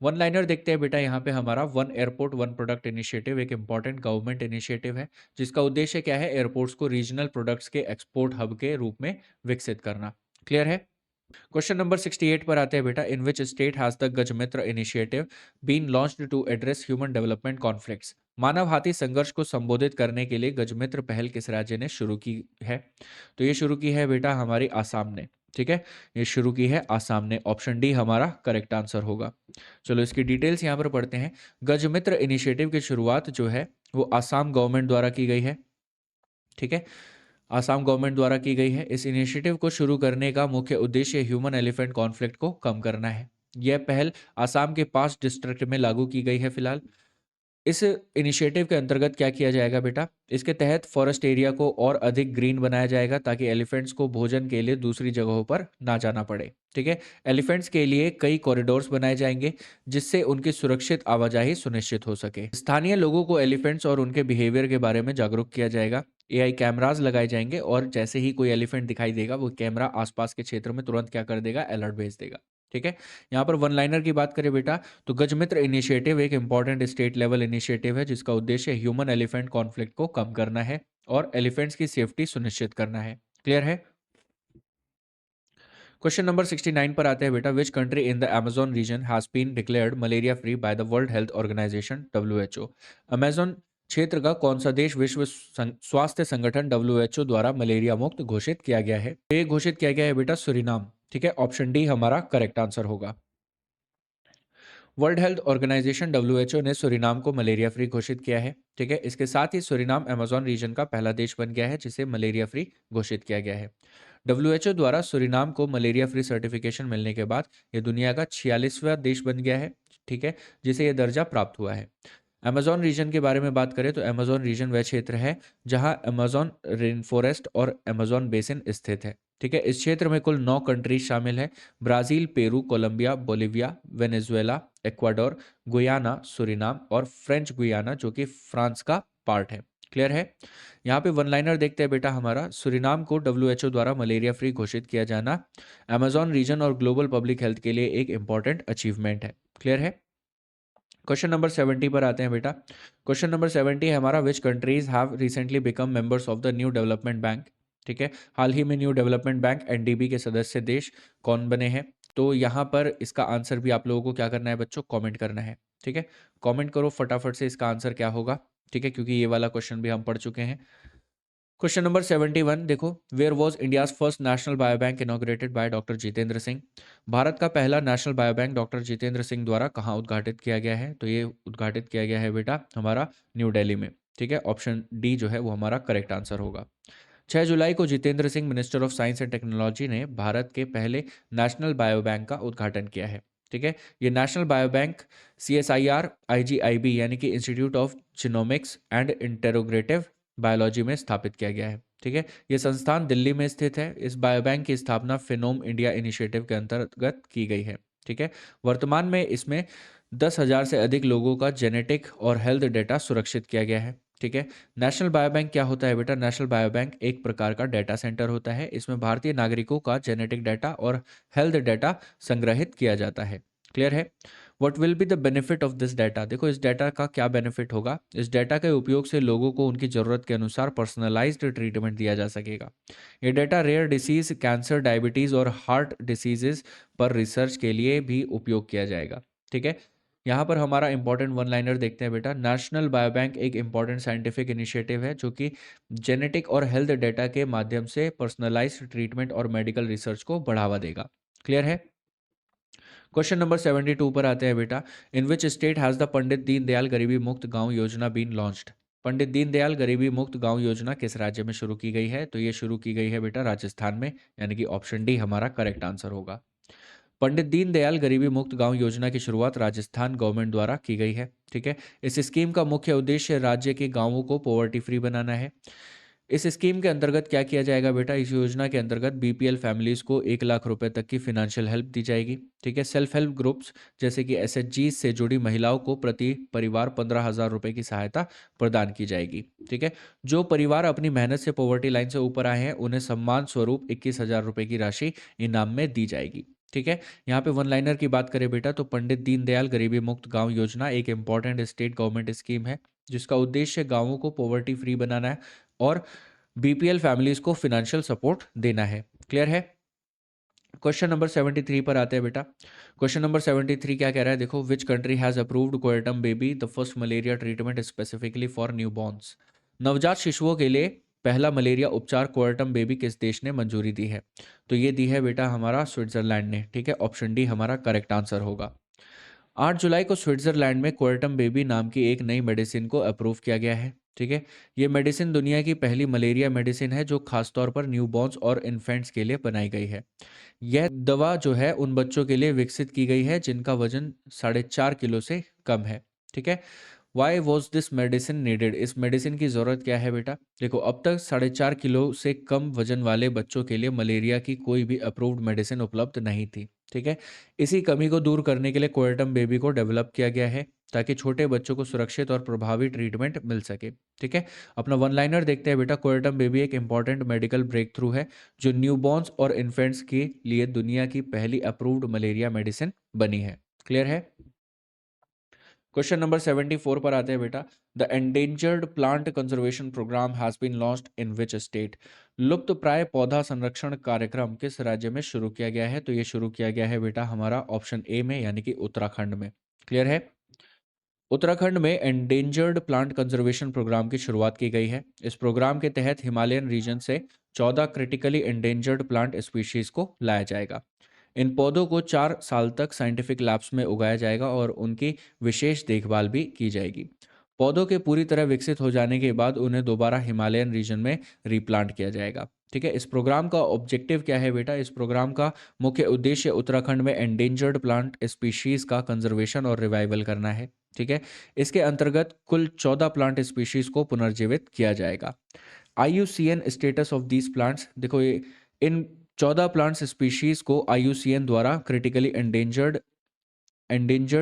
वन लाइनर देखते हैं बेटा। यहाँ पे हमारा one airport one product initiative एक इंपॉर्टेंट गवर्नमेंट इनिशिएटिव है, जिसका उद्देश्य क्या है? एयरपोर्ट्स को रीजनल प्रोडक्ट्स के एक्सपोर्ट हब के रूप में विकसित करना। क्लियर है। क्वेश्चन नंबर 68 पर आते हैं बेटा। In which state has the Gajmitra initiative been launched to address human development conflicts? मानव हाथी संघर्ष को संबोधित करने के लिए गजमित्र पहल किस राज्य ने शुरू की है? तो ये शुरू की है बेटा हमारी आसाम ने। ठीक है, ये शुरू की है आसाम ने। ऑप्शन डी हमारा करेक्ट आंसर होगा। चलो इसकी डिटेल्स यहाँ पर पढ़ते हैं। गजमित्र इनिशिएटिव की शुरुआत जो है वो आसाम गवर्नमेंट द्वारा की गई है। ठीक है, आसाम गवर्नमेंट द्वारा की गई है। इस इनिशिएटिव को शुरू करने का मुख्य उद्देश्य ह्यूमन एलिफेंट कॉन्फ्लिक्ट को कम करना है। यह पहल आसाम के 5 डिस्ट्रिक्ट में लागू की गई है फिलहाल। इस इनिशिएटिव के अंतर्गत क्या किया जाएगा बेटा? इसके तहत फॉरेस्ट एरिया को और अधिक ग्रीन बनाया जाएगा ताकि एलिफेंट्स को भोजन के लिए दूसरी जगहों पर ना जाना पड़े। ठीक है, एलिफेंट्स के लिए कई कॉरिडोर्स बनाए जाएंगे जिससे उनकी सुरक्षित आवाजाही सुनिश्चित हो सके। स्थानीय लोगों को एलिफेंट्स और उनके बिहेवियर के बारे में जागरूक किया जाएगा। एआई कैमरास लगाए जाएंगे और जैसे ही कोई एलिफेंट दिखाई देगा वो कैमरा आसपास के क्षेत्र में तुरंत क्या कर देगा? अलर्ट भेज देगा। ठीक है, यहाँ पर वन लाइनर की बात करें बेटा तो गजमित्र इनिशिएटिव एक इंपॉर्टेंट स्टेट लेवल इनिशिएटिव है जिसका उद्देश्य ह्यूमन एलिफेंट कॉन्फ्लिक्ट को कम करना है और एलिफेंट्स की सेफ्टी सुनिश्चित करना है। क्लियर है? क्वेश्चन नंबर 69 पर आते हैं बेटा। Which country in the Amazon region has been declared malaria free by the world health organisation WHO? Amazon क्षेत्र का कौन सा देश विश्व स्वास्थ्य संगठन WHO द्वारा मलेरिया मुक्त घोषित किया गया है? ये घोषित किया गया है बेटा सूरीनाम। ठीक है, ऑप्शन डी हमारा करेक्ट आंसर होगा। वर्ल्ड हेल्थ ऑर्गेनाइजेशन WHO ने सूरीनाम को मलेरिया फ्री घोषित किया है। ठीक है, इसके साथ ही सूरीनाम अमेजोन रीजन का पहला देश बन गया है जिसे मलेरिया फ्री घोषित किया गया है। WHO द्वारा सूरीनाम को मलेरिया फ्री सर्टिफिकेशन मिलने के बाद ये दुनिया का 46वां देश बन गया है। ठीक है, जिसे यह दर्जा प्राप्त हुआ है। अमेजोन रीजन के बारे में बात करें तो अमेजोन रीजन वह क्षेत्र है जहां अमेजोन रेन फॉरेस्ट और अमेजोन बेसिन स्थित है। ठीक है, इस क्षेत्र में कुल 9 कंट्रीज शामिल है। Brazil, Peru, Colombia, Bolivia, Venezuela, Ecuador, Guyana, Suriname और फ्रेंच गुयाना जो कि फ्रांस का पार्ट है। क्लियर है? यहाँ पे वन लाइनर देखते हैं बेटा हमारा। सूरीनाम को WHO द्वारा मलेरिया फ्री घोषित किया जाना अमेजोन रीजन और ग्लोबल पब्लिक हेल्थ के लिए एक इंपॉर्टेंट अचीवमेंट है। क्लियर है? क्वेश्चन नंबर 70 पर आते हैं बेटा। क्वेश्चन नंबर 70 है हमारा। Which countries have recently become members of the new development bank? ठीक है, हाल ही में न्यू डेवलपमेंट बैंक NDB के सदस्य देश कौन बने हैं? तो यहाँ पर इसका आंसर भी आप लोगों को क्या करना है बच्चों? कमेंट करना है। ठीक है, कमेंट करो फटाफट से इसका आंसर क्या होगा। ठीक है, क्योंकि ये वाला क्वेश्चन भी हम पढ़ चुके हैं। क्वेश्चन नंबर 71 देखो। Where was India's first national biobank inaugurated by doctor Jitendra Singh? भारत का पहला national biobank doctor Jitendra Singh द्वारा कहाँ उद्घाटित किया गया है? तो ये उद्घाटित किया गया है बेटा हमारा न्यू दिल्ली में। ठीक है, ऑप्शन डी जो है वो हमारा करेक्ट आंसर होगा। 6 जुलाई को Jitendra Singh minister of science and technology ने भारत के पहले नेशनल बायोबैंक का उद्घाटन किया है। ठीक है, ये नेशनल बायोबैंक CSIR IGIB यानी कि institute of genomics and integrative biology में स्थापित किया गया है। ठीक है, ये संस्थान दिल्ली में स्थित है। इस बायोबैंक की स्थापना फिनोम इंडिया इनिशिएटिव के अंतर्गत की गई है। ठीक है, वर्तमान में इसमें 10,000 से अधिक लोगों का जेनेटिक और हेल्थ डेटा सुरक्षित किया गया है। ठीक है, नेशनल बायोबैंक क्या होता है बेटा? नेशनल बायोबैंक एक प्रकार का डेटा सेंटर होता है। इसमें भारतीय नागरिकों का जेनेटिक डाटा और हेल्थ डाटा संग्रहित किया जाता है। क्लियर है? What will be the benefit of this data? देखो इस डाटा का क्या बेनिफिट होगा। इस डाटा के उपयोग से लोगों को उनकी ज़रूरत के अनुसार पर्सनलाइज्ड ट्रीटमेंट दिया जा सकेगा। ये data rare disease, cancer, diabetes और हार्ट डिसीजेज पर रिसर्च के लिए भी उपयोग किया जाएगा। ठीक है, यहाँ पर हमारा इंपॉर्टेंट वन लाइनर देखते हैं बेटा। नेशनल बायोबैंक एक इंपॉर्टेंट साइंटिफिक इनिशिएटिव है जो कि जेनेटिक और हेल्थ डेटा के माध्यम से पर्सनलाइज्ड ट्रीटमेंट और मेडिकल रिसर्च को बढ़ावा देगा। क्लियर है? क्वेश्चन नंबर 72 पर आते हैं बेटा। In which state has the Pandit Deendayal गरीबी मुक्त गांव योजना बीन लॉन्च्ड? पंडित दीनदयाल गरीबी मुक्त गांव योजना किस राज्य में शुरू की गई है? तो ये शुरू की गई है बेटा राजस्थान में, यानी कि ऑप्शन डी हमारा करेक्ट आंसर होगा। पंडित दीनदयाल गरीबी मुक्त गांव योजना की शुरुआत राजस्थान गवर्नमेंट द्वारा की गई है। ठीक है, इस स्कीम का मुख्य उद्देश्य राज्य के गांवों को पॉवर्टी फ्री बनाना है। इस स्कीम के अंतर्गत क्या किया जाएगा बेटा? इस योजना के अंतर्गत BPL फैमिलीज को 1 लाख रुपए तक की फिनेंशियल हेल्प दी जाएगी। ठीक है, सेल्फ हेल्प ग्रुप्स जैसे कि SHG से जुड़ी महिलाओं को प्रति परिवार 15,000 रुपए की सहायता प्रदान की जाएगी। ठीक है, जो परिवार अपनी मेहनत से पॉवर्टी लाइन से ऊपर आए हैं उन्हें सम्मान स्वरूप 21,000 रुपए की राशि इनाम में दी जाएगी। ठीक है, यहाँ पे वन लाइनर की बात करें बेटा तो पंडित दीनदयाल गरीबी मुक्त गांव योजना एक इंपॉर्टेंट स्टेट गवर्नमेंट स्कीम है जिसका उद्देश्य गांवों को पॉवर्टी फ्री बनाना है और BPL फैमिलीज को फिनेंशियल सपोर्ट देना है। क्लियर है? क्वेश्चन नंबर 73 पर आते हैं बेटा। क्वेश्चन नंबर 73 क्या कह रहा है, देखो, which country has approved Coartem Baby the first malaria treatment specifically for newborns. नवजात शिशुओं के लिए पहला मलेरिया उपचार कोएटम बेबी किस देश ने मंजूरी दी है? तो ये दी है बेटा हमारा स्विट्जरलैंड ने। ठीक है, ऑप्शन डी हमारा करेक्ट आंसर होगा। 8 जुलाई को स्विट्जरलैंड में कोएटम बेबी नाम की एक नई मेडिसिन को अप्रूव किया गया है। ठीक है, ये मेडिसिन दुनिया की पहली मलेरिया मेडिसिन है जो खासतौर पर न्यूबॉर्न्स और इन्फेंट्स के लिए बनाई गई है। यह दवा जो है उन बच्चों के लिए विकसित की गई है जिनका वजन 4.5 किलो से कम है। ठीक है, why was this medicine needed? इस मेडिसिन की ज़रूरत क्या है बेटा? देखो, अब तक 4.5 किलो से कम वजन वाले बच्चों के लिए मलेरिया की कोई भी अप्रूव्ड मेडिसिन उपलब्ध नहीं थी। ठीक है, इसी कमी को दूर करने के लिए कोएटम बेबी को डेवलप किया गया है ताकि छोटे बच्चों को सुरक्षित और प्रभावी ट्रीटमेंट मिल सके। ठीक है, अपना वन लाइनर देखते हैं बेटा। कोएटम बेबी एक इंपॉर्टेंट मेडिकल ब्रेक थ्रू है जो न्यूबॉर्न्स और इन्फेंट्स के लिए दुनिया की पहली अप्रूव्ड मलेरिया मेडिसिन बनी है। क्लियर है? क्वेश्चन नंबर 74 पर आते हैं बेटा। The endangered plant conservation programme has been launched in which state? लुप्त प्राय पौधा संरक्षण कार्यक्रम किस राज्य में शुरू किया गया है? तो ये शुरू किया गया है बेटा हमारा ऑप्शन ए में, यानी कि उत्तराखंड में। क्लियर है? उत्तराखंड में एंडेंजर्ड प्लांट कंजर्वेशन प्रोग्राम की शुरुआत की गई है। इस प्रोग्राम के तहत हिमालयन रीजन से 14 क्रिटिकली एंडेंजर्ड प्लांट स्पीशीज को लाया जाएगा। इन पौधों को 4 साल तक साइंटिफिक लैब्स में उगाया जाएगा और उनकी विशेष देखभाल भी की जाएगी। पौधों के पूरी तरह विकसित हो जाने के बाद उन्हें दोबारा हिमालयन रीजन में रिप्लांट किया जाएगा। ठीक है, इस प्रोग्राम का ऑब्जेक्टिव क्या है बेटा? इस प्रोग्राम का मुख्य उद्देश्य उत्तराखंड में एंडेंजर्ड प्लांट स्पीशीज का कंजर्वेशन और रिवाइवल करना है। ठीक है, इसके अंतर्गत कुल 14 प्लांट स्पीशीज को पुनर्जीवित किया जाएगा। IUCN status of these plants, देखो, ये इन 14 प्लांट्स स्पीशीज को आईयूसीएन द्वारा क्रिटिकली एंडेंजर्ड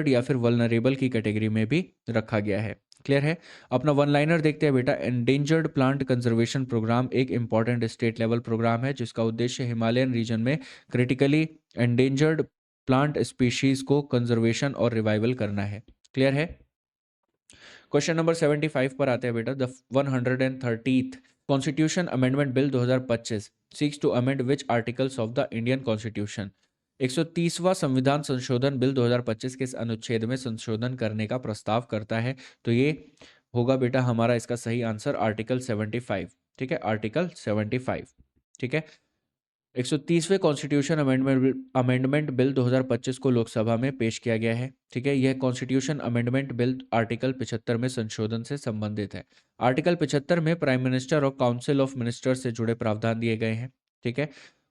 या फिर वल्नरेबल की कैटेगरी में भी रखा गया है। क्लियर है? अपना वन लाइनर देखते हैं बेटा। एंडेंजर्ड प्लांट कंजर्वेशन प्रोग्राम एक इंपॉर्टेंट स्टेट लेवल प्रोग्राम है जिसका उद्देश्य हिमालयन रीजन में क्रिटिकली एंडेंजर्ड प्लांट स्पीशीज को कंजर्वेशन और रिवाइवल करना है। क्लियर है? क्वेश्चन नंबर 75 पर आते हैं बेटा। The 130th constitution amendment bill 2025 seeks to amend which articles of the Indian constitution? 130वां संविधान संशोधन बिल 2025 किस अनुच्छेद में संशोधन करने का प्रस्ताव करता है? तो ये होगा बेटा हमारा इसका सही आंसर आर्टिकल 75। ठीक है, आर्टिकल 75। ठीक है, 130वें कॉन्स्टिट्यूशन अमेंडमेंट बिल 2025 को लोकसभा में पेश किया गया है। ठीक है, यह कॉन्स्टिट्यूशन अमेंडमेंट बिल आर्टिकल 75 में संशोधन से संबंधित है। आर्टिकल 75 में प्राइम मिनिस्टर और काउंसिल ऑफ मिनिस्टर्स से जुड़े प्रावधान दिए गए हैं। ठीक है,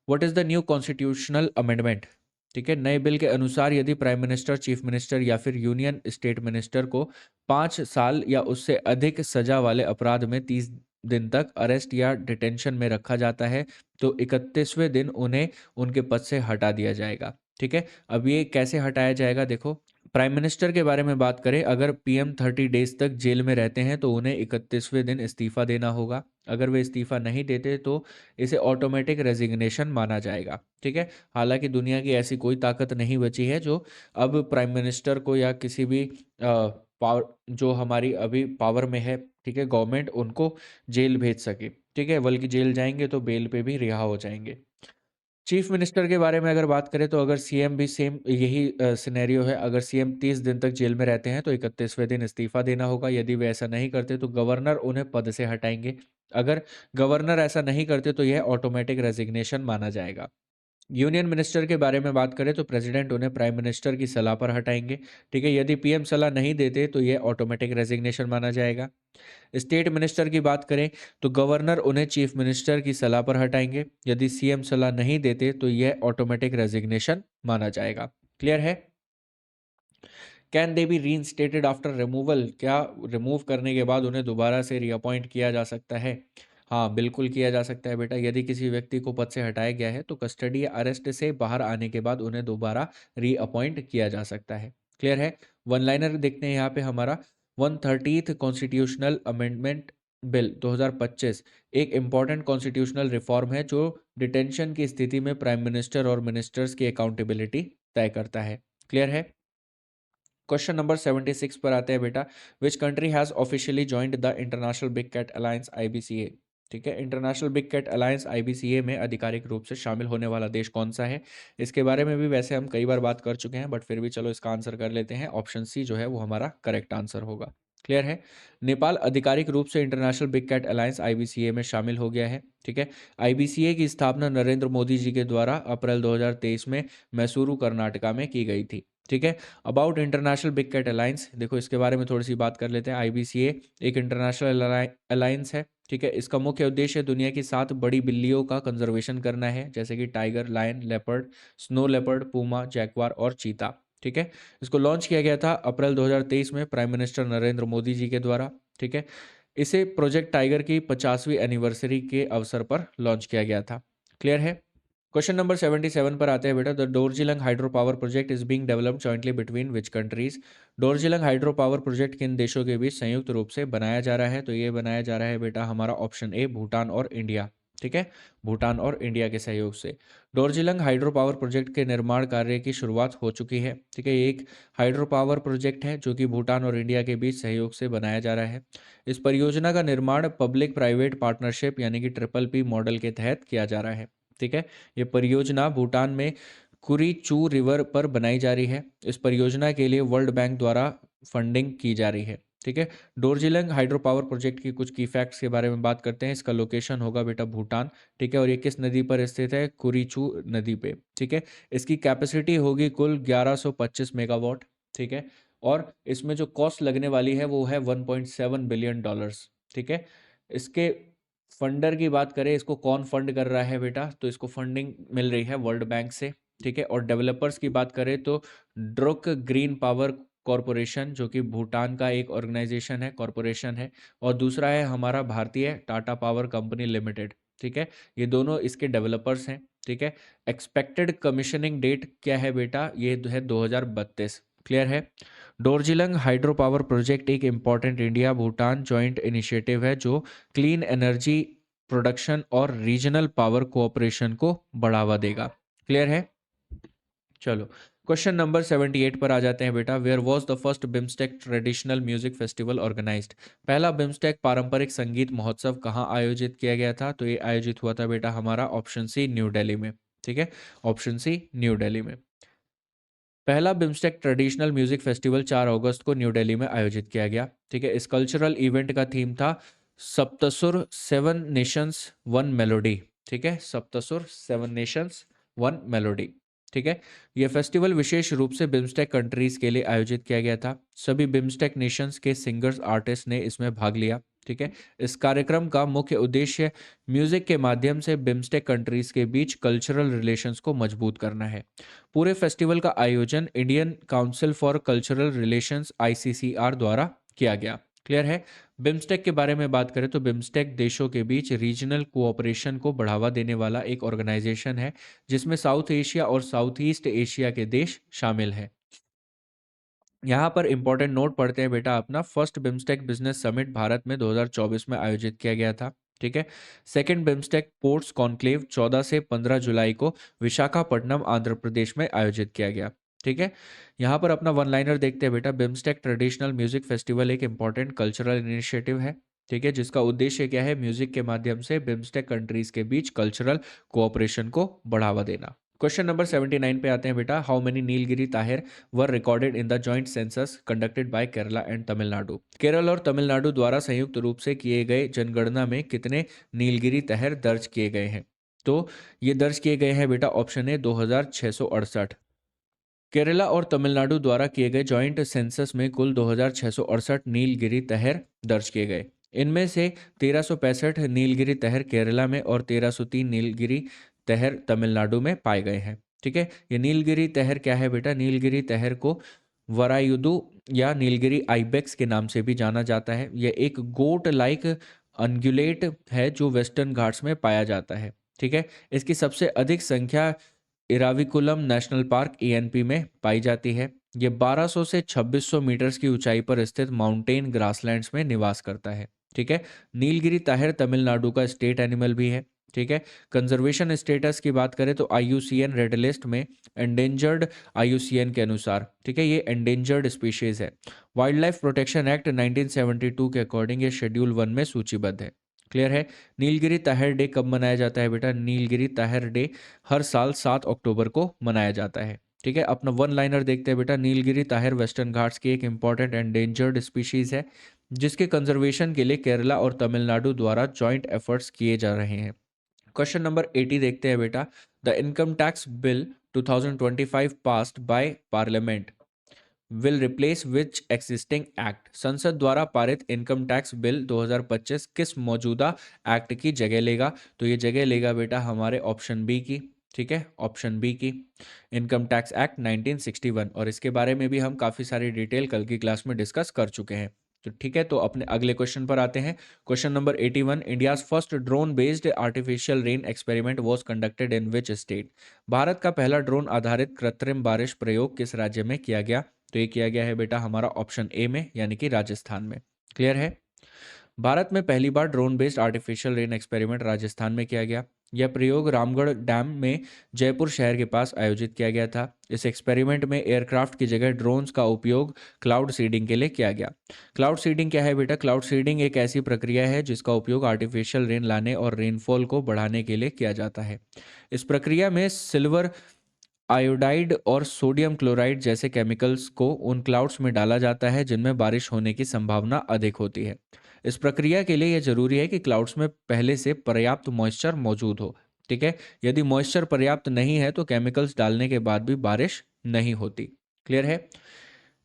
what is the new constitutional amendment? ठीक है, नए बिल के अनुसार यदि प्राइम मिनिस्टर, चीफ मिनिस्टर या फिर यूनियन स्टेट मिनिस्टर को 5 साल या उससे अधिक सजा वाले अपराध में 30 दिन तक अरेस्ट या डिटेंशन में रखा जाता है तो 31वें दिन उन्हें उनके पद से हटा दिया जाएगा। ठीक है, अब ये कैसे हटाया जाएगा? देखो, प्राइम मिनिस्टर के बारे में बात करें, अगर पीएम 30 डेज तक जेल में रहते हैं तो उन्हें 31वें दिन इस्तीफा देना होगा। अगर वे इस्तीफा नहीं देते तो इसे ऑटोमेटिक रेजिग्नेशन माना जाएगा। ठीक है, हालांकि दुनिया की ऐसी कोई ताकत नहीं बची है जो अब प्राइम मिनिस्टर को या किसी भी पावर, जो हमारी अभी पावर में है, ठीक है, गवर्नमेंट, उनको जेल भेज सके। ठीक है, बल्कि जेल जाएंगे तो बेल पे भी रिहा हो जाएंगे। चीफ मिनिस्टर के बारे में अगर बात करें तो अगर सीएम भी सेम यही सिनेरियो है। अगर सीएम 30 दिन तक जेल में रहते हैं तो 31वें दिन इस्तीफा देना होगा। यदि वे ऐसा नहीं करते तो गवर्नर उन्हें पद से हटाएंगे। अगर गवर्नर ऐसा नहीं करते तो यह ऑटोमेटिक रेजिग्नेशन माना जाएगा। यूनियन मिनिस्टर के बारे में बात करें तो प्रेसिडेंट उन्हें प्राइम मिनिस्टर की सलाह पर हटाएंगे। ठीक है, यदि पीएम सलाह नहीं देते तो यह ऑटोमेटिक रेजिग्नेशन माना जाएगा। स्टेट मिनिस्टर की बात करें तो गवर्नर उन्हें चीफ मिनिस्टर की सलाह पर हटाएंगे। यदि सीएम सलाह नहीं देते तो यह ऑटोमेटिक रेजिग्नेशन माना जाएगा। क्लियर है? Can they B reinstated after removal? क्या रिमूव करने के बाद उन्हें दोबारा से रीअपॉइंट किया जा सकता है? हाँ, बिल्कुल किया जा सकता है बेटा। यदि किसी व्यक्ति को पद से हटाया गया है तो कस्टडी या अरेस्ट से बाहर आने के बाद उन्हें दोबारा रीअपॉइंट किया जा सकता है। क्लियर है? वन लाइनर देखते हैं यहाँ पे हमारा। 130th कॉन्स्टिट्यूशनल अमेंडमेंट बिल 2025 एक इम्पॉर्टेंट कॉन्स्टिट्यूशनल रिफॉर्म है जो डिटेंशन की स्थिति में प्राइम मिनिस्टर और मिनिस्टर्स की अकाउंटेबिलिटी तय करता है। क्लियर है? क्वेश्चन नंबर 76 पर आते हैं बेटा। Which country has officially joined the international big cat alliance IBCA? ठीक है। International big cat alliance IBCA में आधिकारिक रूप से शामिल होने वाला देश कौन सा है? इसके बारे में भी वैसे हम कई बार बात कर चुके हैं, बट फिर भी चलो इसका आंसर कर लेते हैं। ऑप्शन सी जो है वो हमारा करेक्ट आंसर होगा। क्लियर है? नेपाल आधिकारिक रूप से international big cat alliance IBCA में शामिल हो गया है। ठीक है। आईबीसीए की स्थापना नरेंद्र मोदी जी के द्वारा अप्रैल 2023 में मैसूरू कर्नाटका में की गई थी। ठीक है। About international big cat alliance, देखो इसके बारे में थोड़ी सी बात कर लेते हैं। आईबीसीए एक इंटरनेशनल अलायंस है। ठीक है। इसका मुख्य उद्देश्य दुनिया की 7 बड़ी बिल्लियों का कंजर्वेशन करना है, जैसे कि tiger, lion, leopard, snow leopard, puma, jaguar और चीता। ठीक है। इसको लॉन्च किया गया था अप्रैल 2023 में प्राइम मिनिस्टर नरेंद्र मोदी जी के द्वारा। ठीक है। इसे प्रोजेक्ट टाइगर की 50वीं एनिवर्सरी के अवसर पर लॉन्च किया गया था। क्लियर है? क्वेश्चन नंबर 77 पर आते हैं बेटा। The Dorjilung hydro power project is being developed jointly between which countries? Dorjilung hydro power project किन देशों के बीच संयुक्त रूप से बनाया जा रहा है? तो ये बनाया जा रहा है बेटा हमारा ऑप्शन ए, भूटान और इंडिया। ठीक है। भूटान और इंडिया के सहयोग से डोरजिलंग हाइड्रो पावर प्रोजेक्ट के निर्माण कार्य की शुरुआत हो चुकी है। ठीक है। ये एक हाइड्रो पावर प्रोजेक्ट है जो कि भूटान और इंडिया के बीच सहयोग से बनाया जा रहा है। इस परियोजना का निर्माण पब्लिक प्राइवेट पार्टनरशिप यानी कि ट्रिपल पी मॉडल के तहत किया जा रहा है। ठीक है। ये परियोजना भूटान में कुरी चू रिवर पर बनाई जा रही है। इस परियोजना के लिए वर्ल्ड बैंक द्वारा फंडिंग की जा रही है। ठीक है। डोरजिलंग हाइड्रो पावर प्रोजेक्ट की कुछ की फैक्ट्स के बारे में बात करते हैं। इसका लोकेशन होगा बेटा भूटान। ठीक है। और ये किस नदी पर स्थित है? कुरीचू नदी पे। ठीक है। इसकी कैपेसिटी होगी कुल 1125 मेगावाट। ठीक है। और इसमें जो कॉस्ट लगने वाली है वो है 1.7 बिलियन डॉलर्स। ठीक है। इसके फंडर की बात करें, इसको कौन फंड कर रहा है बेटा? तो इसको फंडिंग मिल रही है वर्ल्ड बैंक से। ठीक है। और डेवलपर्स की बात करें तो ड्रुक ग्रीन पावर कॉरपोरेशन, जो कि भूटान का एक ऑर्गेनाइजेशन है, कॉरपोरेशन है। और दूसरा है हमारा भारतीय टाटा पावर कंपनी लिमिटेड। ठीक है। ये दोनों इसके डेवलपर्स हैं। ठीक है। एक्सपेक्टेड कमीशनिंग डेट क्या है बेटा? ये है 2032। क्लियर है? डोरजिलंग हाइड्रो पावर प्रोजेक्ट एक important India Bhutan joint initiative है जो क्लीन एनर्जी प्रोडक्शन और रीजनल पावर कोऑपरेशन को बढ़ावा देगा। क्लियर है? चलो क्वेश्चन नंबर 78 पर आ जाते हैं बेटा। Where was the first BIMSTEC traditional music festival organised? पहला बिम्स्टेक पारंपरिक संगीत महोत्सव कहाँ आयोजित किया गया था? तो ये आयोजित हुआ था बेटा हमारा ऑप्शन सी, न्यू दिल्ली में। ठीक है। ऑप्शन सी, न्यू दिल्ली में। पहला बिम्स्टेक ट्रेडिशनल म्यूजिक फेस्टिवल 4 अगस्त को न्यू दिल्ली में आयोजित किया गया। ठीक है। इस कल्चरल इवेंट का थीम था सप्तसुर, 7 नेशंस 1 मेलोडी। ठीक है। सप्तसुर, 7 नेशंस 1 मेलोडी। ठीक है। यह फेस्टिवल विशेष रूप से बिम्स्टेक कंट्रीज के लिए आयोजित किया गया था। सभी बिम्स्टेक नेशंस के सिंगर्स, आर्टिस्ट ने इसमें भाग लिया। ठीक है। इस कार्यक्रम का मुख्य उद्देश्य म्यूजिक के माध्यम से बिम्स्टेक कंट्रीज के बीच कल्चरल रिलेशंस को मजबूत करना है। पूरे फेस्टिवल का आयोजन Indian council for cultural relations ICCR द्वारा किया गया। क्लियर है? बिम्स्टेक के बारे में बात करें तो बिम्स्टेक देशों के बीच रीजनल कोऑपरेशन को बढ़ावा देने वाला एक ऑर्गेनाइजेशन है जिसमें साउथ एशिया और साउथ ईस्ट एशिया के देश शामिल हैं। यहाँ पर इंपॉर्टेंट नोट पढ़ते हैं बेटा अपना। First BIMSTEC business summit Bharat में 2024 में आयोजित किया गया था। ठीक है। सेकंड बिम्स्टेक पोर्ट्स कॉन्क्लेव 14 से 15 जुलाई को विशाखापट्टनम आंध्र प्रदेश में आयोजित किया गया। ठीक है। यहाँ पर अपना वन लाइनर देखते हैं बेटा। बिम्स्टेक ट्रेडिशनल म्यूजिक फेस्टिवल एक इंपॉर्टेंट कल्चरल इनिशिएटिव है। ठीक है। जिसका उद्देश्य क्या है? म्यूजिक के माध्यम से बिम्स्टेक कंट्रीज के बीच कल्चरल कोऑपरेशन को बढ़ावा देना। क्वेश्चन नंबर 79 पे आते हैं बेटा। How many Nilgiri Tahir were recorded in the joint census conducted by Kerala and Tamil Nadu? Kerala और तमिलनाडु द्वारा संयुक्त रूप से किए गए जनगणना में कितने नीलगिरी तहर दर्ज किए गए हैं? तो ये दर्ज किए गए हैं बेटा ऑप्शन ए, 2668। केरला और तमिलनाडु द्वारा किए गए जॉइंट सेंसस में कुल 2668 नीलगिरी तहर दर्ज किए गए। इनमें से 1365 नीलगिरी तहर केरला में और 1303 नीलगिरी तहर तमिलनाडु में पाए गए हैं। ठीक है। ये नीलगिरी तहर क्या है बेटा? नीलगिरी तहर को वरायुदु या नीलगिरी आइबेक्स के नाम से भी जाना जाता है। यह एक गोट लाइक अनग्युलेट है जो वेस्टर्न घाट्स में पाया जाता है। ठीक है। इसकी सबसे अधिक संख्या इराविकुलम नेशनल पार्क ईएनपी में पाई जाती है। ये 1200 से 2600 मीटर्स की ऊंचाई पर स्थित माउंटेन ग्रासलैंड्स में निवास करता है। ठीक है। नीलगिरी ताहिर तमिलनाडु का स्टेट एनिमल भी है। ठीक है। कंजर्वेशन स्टेटस की बात करें तो आईयूसीएन रेड लिस्ट में एंडेंजर्ड आईयूसीएन के अनुसार, ठीक है, ये एंडेंजर्ड स्पीशीज है। वाइल्ड लाइफ प्रोटेक्शन एक्ट 1972 के अकॉर्डिंग ये शेड्यूल 1 में सूचीबद्ध है। क्लियर है। नीलगिरी ताहिर डे कब मनाया जाता है बेटा? नीलगिरी ताहिर डे हर साल 7 अक्टूबर को मनाया जाता है। ठीक है, अपना वन लाइनर देखते हैं बेटा। नीलगिरी ताहिर वेस्टर्न घाट्स की एक इंपॉर्टेंट एंडेंजर्ड स्पीशीज है जिसके कंजर्वेशन के लिए केरला और तमिलनाडु द्वारा जॉइंट एफर्ट्स किए जा रहे हैं। क्वेश्चन नंबर 80 देखते हैं बेटा। The income tax bill 2025 passed by parliament will replace which existing act. संसद द्वारा पारित इनकम टैक्स बिल 2025 किस मौजूदा एक्ट की जगह लेगा? तो ये जगह लेगा बेटा हमारे ऑप्शन बी की। ठीक है, ऑप्शन बी की, इनकम टैक्स एक्ट 1961। और इसके बारे में भी हम काफ़ी सारी डिटेल कल की क्लास में डिस्कस कर चुके हैं। तो ठीक है, तो अपने अगले क्वेश्चन पर आते हैं। Question number 81, India's first drone based artificial rain experiment was conducted in which state. Bharat का पहला ड्रोन आधारित कृत्रिम बारिश प्रयोग किस राज्य में किया गया? तो ये किया गया है बेटा हमारा ऑप्शन ए में, यानी कि राजस्थान में। क्लियर है। भारत में पहली बार drone based artificial rain experiment Rajasthan में किया गया। यह प्रयोग रामगढ़ डैम में जयपुर शहर के पास आयोजित किया गया था। इस एक्सपेरिमेंट में एयरक्राफ्ट की जगह ड्रोन्स का उपयोग क्लाउड सीडिंग के लिए किया गया। क्लाउड सीडिंग क्या है बेटा? क्लाउड सीडिंग एक ऐसी प्रक्रिया है जिसका उपयोग आर्टिफिशियल रेन लाने और रेनफॉल को बढ़ाने के लिए किया जाता है। इस प्रक्रिया में सिल्वर आयोडाइड और सोडियम क्लोराइड जैसे केमिकल्स को उन क्लाउड्स में डाला जाता है जिनमें बारिश होने की संभावना अधिक होती है। इस प्रक्रिया के लिए यह जरूरी है कि क्लाउड्स में पहले से पर्याप्त मॉइस्चर मौजूद हो। ठीक है, यदि मॉइस्चर पर्याप्त नहीं है तो केमिकल्स डालने के बाद भी बारिश नहीं होती। क्लियर है।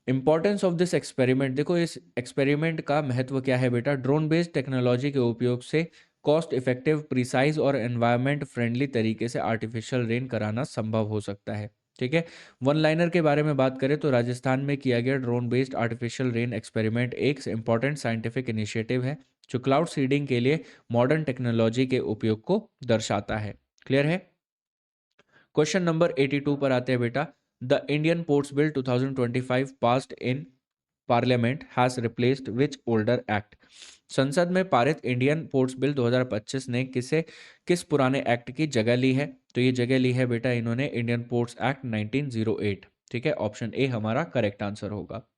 इंपॉर्टेंस ऑफ दिस एक्सपेरिमेंट, देखो इस एक्सपेरिमेंट का महत्व क्या है बेटा? ड्रोन बेस्ड टेक्नोलॉजी के उपयोग से कॉस्ट इफेक्टिव, प्रिसाइज और एनवायरनमेंट फ्रेंडली तरीके से आर्टिफिशियल रेन कराना संभव हो सकता है। ठीक है, वन लाइनर के बारे में बात करें तो राजस्थान में किया गया drone based artificial rain experiment एक इंपॉर्टेंट साइंटिफिक इनिशिएटिव है जो क्लाउड सीडिंग के लिए मॉडर्न टेक्नोलॉजी के उपयोग को दर्शाता है। क्लियर है। क्वेश्चन नंबर 82 पर आते हैं बेटा। The Indian ports bill 2025 passed in parliament has replaced which older act. संसद में पारित इंडियन पोर्ट्स बिल 2025 ने किस पुराने एक्ट की जगह ली है? तो ये जगह ली है बेटा इन्होंने इंडियन पोर्ट्स एक्ट 1908। ठीक है, ऑप्शन ए हमारा करेक्ट आंसर होगा।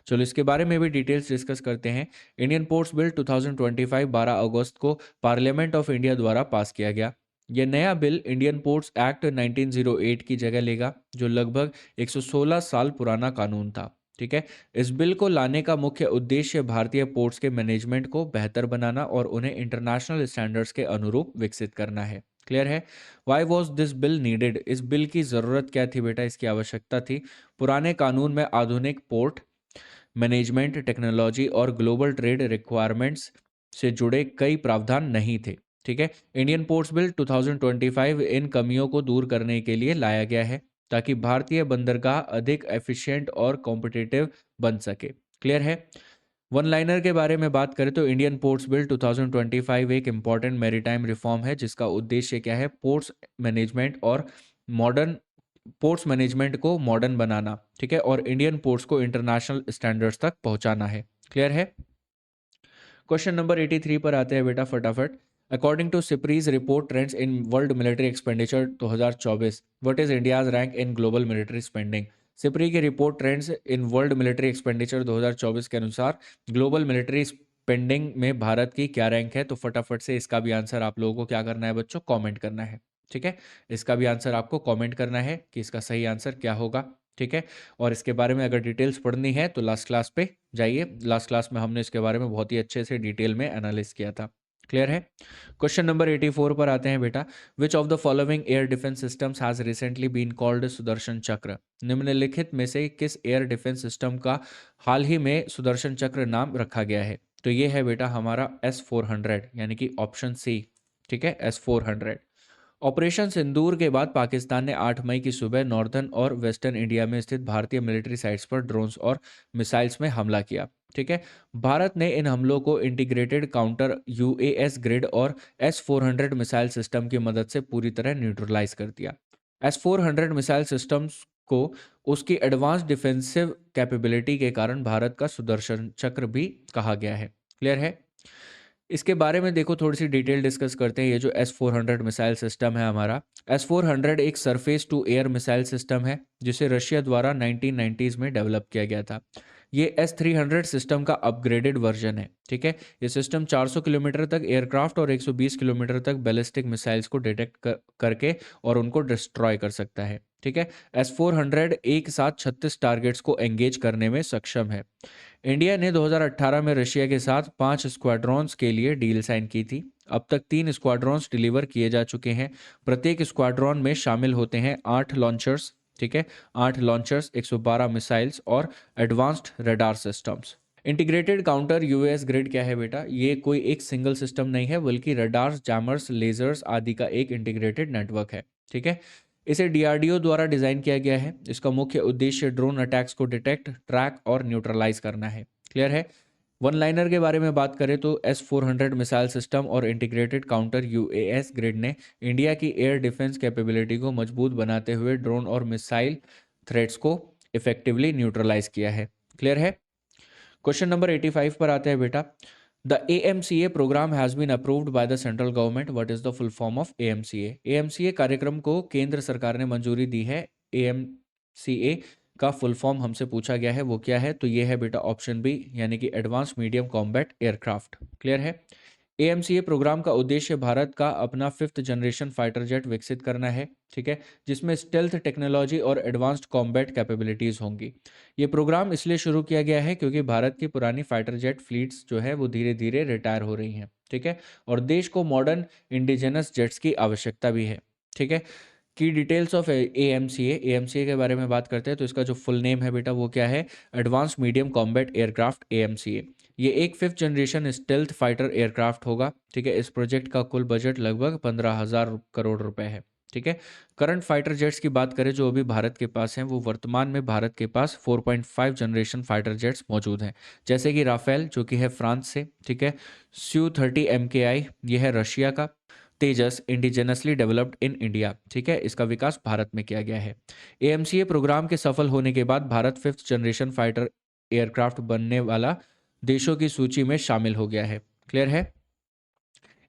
चलो इसके बारे में भी डिटेल्स डिस्कस करते हैं। इंडियन पोर्ट्स बिल 2025 12 अगस्त को पार्लियामेंट ऑफ इंडिया द्वारा पास किया गया। यह नया बिल इंडियन पोर्ट्स एक्ट 1908 की जगह लेगा जो लगभग 116 साल पुराना कानून था। ठीक है, इस बिल को लाने का मुख्य उद्देश्य भारतीय पोर्ट्स के मैनेजमेंट को बेहतर बनाना और उन्हें इंटरनेशनल स्टैंडर्ड्स के अनुरूप विकसित करना है। क्लियर है। Why was this bill needed? इस बिल की ज़रूरत क्या थी बेटा? इसकी आवश्यकता थी। पुराने कानून में आधुनिक पोर्ट मैनेजमेंट टेक्नोलॉजी और ग्लोबल ट्रेड रिक्वायरमेंट्स से जुड़े कई प्रावधान नहीं थे। ठीक है, इंडियन पोर्ट्स बिल 2025 इन कमियों को दूर करने के लिए लाया गया है ताकि भारतीय बंदरगाह अधिक एफिशिएंट और कॉम्पिटिटिव बन सके। क्लियर है। वन लाइनर के बारे में बात करें तो इंडियन पोर्ट्स बिल 2025 एक इम्पॉर्टेंट मैरीटाइम रिफॉर्म है जिसका उद्देश्य क्या है? पोर्ट्स मैनेजमेंट को मॉडर्न बनाना। ठीक है, और इंडियन पोर्ट्स को इंटरनेशनल स्टैंडर्ड्स तक पहुंचाना है। क्लियर है। क्वेश्चन नंबर 83 पर आते हैं बेटा फटाफट। According to SIPRI's report trends in world military expenditure 2024, what is India's rank in global military spending? SIPRI की report trends in world military expenditure 2024 के अनुसार ग्लोबल मिलिट्री स्पेंडिंग में भारत की क्या रैंक है? तो फटाफट से इसका भी आंसर आप लोगों को क्या करना है बच्चों? कॉमेंट करना है। ठीक है, इसका भी आंसर आपको कमेंट करना है कि इसका सही आंसर क्या होगा। ठीक है, और इसके बारे में अगर डिटेल्स पढ़नी है तो लास्ट क्लास पे जाइए। लास्ट क्लास में हमने इसके बारे में बहुत ही अच्छे से डिटेल में एनालिस किया था। क्लियर है। क्वेश्चन नंबर 84 पर आते हैं बेटा। Which of the following air defence systems has recently been called Sudarshan Chakra? निम्नलिखित में से किस एयर डिफेंस सिस्टम का हाल ही में सुदर्शन चक्र नाम रखा गया है? तो ये है बेटा हमारा S-400, यानी कि ऑप्शन सी। ठीक है, S-400। ऑपरेशन सिंदूर के बाद पाकिस्तान ने 8 मई की सुबह नॉर्दर्न और वेस्टर्न इंडिया में स्थित भारतीय मिलिट्री साइट्स पर ड्रोन्स और मिसाइल्स में हमला किया। ठीक है, भारत ने इन हमलों को इंटीग्रेटेड काउंटर UAS ग्रिड और S-400 मिसाइल सिस्टम की मदद से पूरी तरह न्यूट्रलाइज कर दिया। S-400 मिसाइल सिस्टम्स को उसकी एडवांस डिफेंसिव कैपेबिलिटी के कारण भारत का सुदर्शन चक्र भी कहा गया है। क्लियर है। इसके बारे में देखो थोड़ी सी डिटेल डिस्कस करते हैं। ये जो S-400 मिसाइल सिस्टम है हमारा, S-400 एक surface to air missile system है जिसे रशिया द्वारा 1990s में डेवलप किया गया था। ये S-300 सिस्टम का अपग्रेडेड वर्जन है, ठीक है। ये सिस्टम 400 किलोमीटर तक एयरक्राफ्ट और 120 किलोमीटर तक बैलिस्टिक मिसाइल्स को डिटेक्ट करके और उनको डिस्ट्रॉय कर सकता है, ठीक है। S-400 एक साथ 36 टारगेट्स को एंगेज करने में सक्षम है। इंडिया ने 2018 में रशिया के साथ 5 स्क्वाड्रॉन्स के लिए डील साइन की थी। अब तक 3 स्क्वाड्रॉन्स डिलीवर किए जा चुके हैं। प्रत्येक स्क्वाड्रॉन में शामिल होते हैं 8 लॉन्चर्स, ठीक है। 8 लॉन्चर्स, 112 मिसाइल्स और advanced radar systems. Integrated counter US grid क्या है बेटा? ये कोई एक सिंगल सिस्टम नहीं है, बल्कि रडार्स, जैमर्स, लेजर्स आदि का एक इंटीग्रेटेड नेटवर्क है, ठीक है। इसे डीआरडीओ द्वारा डिजाइन किया गया है। इसका मुख्य उद्देश्य ड्रोन अटैक्स को डिटेक्ट, ट्रैक और न्यूट्रलाइज करना है। क्लियर है? वन लाइनर के बारे में बात करें तो S-400 मिसाइल सिस्टम और इंटीग्रेटेड काउंटर यूएस ग्रिड ने इंडिया की एयर डिफेंस कैपेबिलिटी को मजबूत बनाते हुए ड्रोन और मिसाइल थ्रेट्स को इफेक्टिवली न्यूट्रलाइज किया है। क्लियर है? क्वेश्चन नंबर 85 पर आते हैं बेटा। द AMCA programme has been approved by the central government. What is the full form of AMCA? AMCA कार्यक्रम को केंद्र सरकार ने मंजूरी दी है। AMCA का फुल फॉर्म हमसे पूछा गया है, वो क्या है? तो ये है बेटा ऑप्शन बी, यानी कि advance medium combat aircraft. Clear है? AMCA प्रोग्राम का उद्देश्य भारत का अपना 5th जनरेशन फाइटर जेट विकसित करना है, ठीक है, जिसमें स्टेल्थ टेक्नोलॉजी और एडवांस्ड कॉम्बैट कैपेबिलिटीज़ होंगी। ये प्रोग्राम इसलिए शुरू किया गया है क्योंकि भारत की पुरानी फाइटर जेट फ्लीट्स जो है वो धीरे धीरे रिटायर हो रही हैं, ठीक है, और देश को मॉडर्न इंडिजिनस जेट्स की आवश्यकता भी है, ठीक है। की डिटेल्स ऑफ AMCA के बारे में बात करते हैं तो इसका जो फुल नेम है बेटा वो क्या है? Advance medium combat aircraft, AMCA। ये एक 5th generation stealth fighter aircraft होगा, ठीक है। इस प्रोजेक्ट का कुल बजट लगभग 15,000 करोड़ रुपए है, ठीक है। करंट फाइटर जेट्स की बात करें जो अभी भारत के पास हैं, वो वर्तमान में भारत के पास 4.5 जनरेशन फाइटर जेट्स मौजूद हैं, जैसे कि राफेल जो कि है फ्रांस से, ठीक है। Su-30 MKI ये है रशिया का। तेजस इंडिजेनसली डेवलप्ड इन इंडिया, ठीक है, इसका विकास भारत में किया गया है। AMCA प्रोग्राम के सफल होने के बाद Bharat 5th generation fighter aircraft बनने वाला देशों की सूची में शामिल हो गया है। क्लियर है?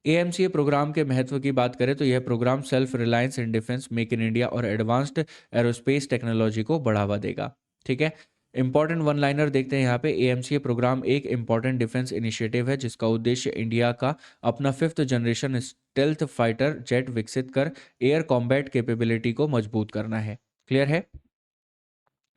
AMCA प्रोग्राम के महत्व की बात करें तो यह programme self reliance in defence, make in India और एडवांस्ड एरोस्पेस टेक्नोलॉजी को बढ़ावा देगा, ठीक है। इंपॉर्टेंट वन लाइनर देखते हैं यहाँ पे। AMCA प्रोग्राम एक इंपॉर्टेंट डिफेंस इनिशिएटिव है जिसका उद्देश्य इंडिया का अपना 5th generation stealth fighter jet विकसित कर एयर कॉम्बैट कैपेबिलिटी को मजबूत करना है। क्लियर है?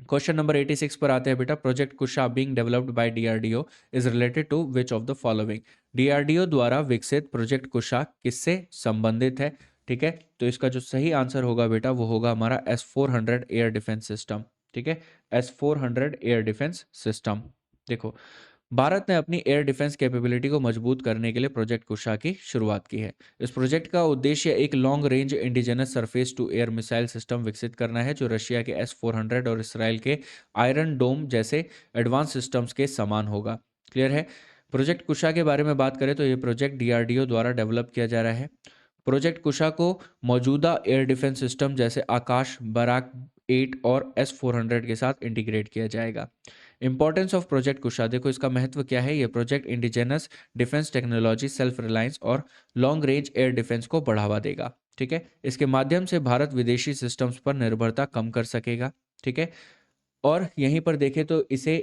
क्वेश्चन नंबर 86 पर आते हैं बेटा। Project Kusha being developed by DRDO is related to which of the following? DRDO द्वारा विकसित प्रोजेक्ट कुशा किससे संबंधित है, ठीक है। तो इसका जो सही आंसर होगा बेटा वो होगा हमारा S-400 एयर डिफेंस सिस्टम, ठीक है। S-400 air defence system. देखो, भारत ने अपनी एयर डिफेंस कैपेबिलिटी को मजबूत करने के लिए प्रोजेक्ट कुशा की शुरुआत की है। इस प्रोजेक्ट का उद्देश्य एक long range indigenous surface to air missile system विकसित करना है जो रशिया के S-400 और इसराइल के आयरन डोम जैसे एडवांस सिस्टम्स के समान होगा। क्लियर है? प्रोजेक्ट कुशा के बारे में बात करें तो ये प्रोजेक्ट DRDO द्वारा डेवलप किया जा रहा है। प्रोजेक्ट कुशा को मौजूदा एयर डिफेंस सिस्टम जैसे आकाश, बराक 8 और S-400 के साथ इंटीग्रेट किया जाएगा। इंपॉर्टेंस ऑफ प्रोजेक्ट कुशा, देखो इसका महत्व क्या है। ये project indigenous defence technology, self reliance और लॉन्ग रेंज एयर डिफेंस को बढ़ावा देगा, ठीक है। इसके माध्यम से भारत विदेशी सिस्टम्स पर निर्भरता कम कर सकेगा, ठीक है। और यहीं पर देखें तो इसे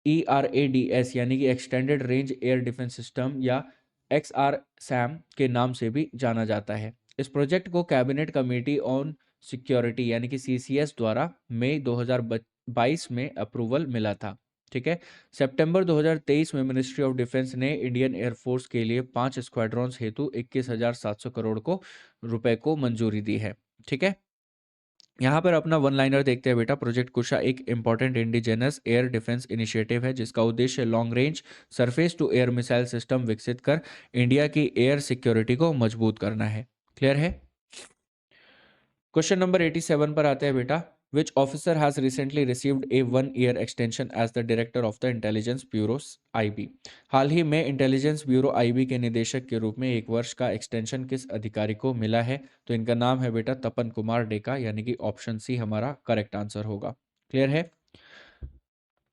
ERADS यानी कि extended range air defence system या XRSAM के नाम से भी जाना जाता है। इस प्रोजेक्ट को कैबिनेट कमेटी ऑन सिक्योरिटी यानी कि CCS द्वारा मई 2022 में अप्रूवल मिला था, ठीक है। सितंबर 2023 में मिनिस्ट्री ऑफ डिफेंस ने इंडियन एयरफोर्स के लिए 5 स्क्वाड्रॉन्स हेतु 21,700 करोड़ रुपए को मंजूरी दी है, ठीक है। यहाँ पर अपना वन लाइनर देखते हैं बेटा। प्रोजेक्ट कुशा एक important indigenous air defence initiative है जिसका उद्देश्य long range surface to air missile system विकसित कर इंडिया की एयर सिक्योरिटी को मजबूत करना है। क्लियर है? क्वेश्चन नंबर 87 पर आते हैं बेटा। Which officer has recently received a 1 year extension as the director of the intelligence bureau IB? हाल ही में इंटेलिजेंस ब्यूरो IB के निदेशक के रूप में 1 वर्ष का एक्सटेंशन किस अधिकारी को मिला है? तो इनका नाम है बेटा तपन कुमार डेका, यानी कि ऑप्शन सी हमारा करेक्ट आंसर होगा। क्लियर है?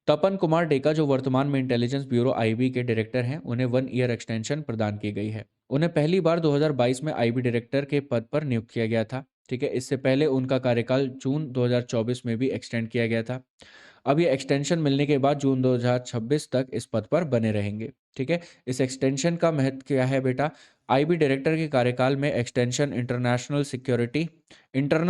तपन कुमार डेका जो वर्तमान में इंटेलिजेंस ब्यूरो IB के डायरेक्टर हैं, उन्हें 1 ईयर एक्सटेंशन प्रदान की गई है। उन्हें पहली बार 2022 में IB डायरेक्टर के पद पर नियुक्त किया गया था, ठीक है। इससे पहले उनका कार्यकाल जून 2024 में भी एक्सटेंड किया गया था। अब ये एक्सटेंशन मिलने के बाद जून 2026 तक इस पद पर बने रहेंगे। ठीक है, इस एक्सटेंशन का महत्व क्या है बेटा? आईबी डायरेक्टर के कार्यकाल में एक्सटेंशन इंटरनल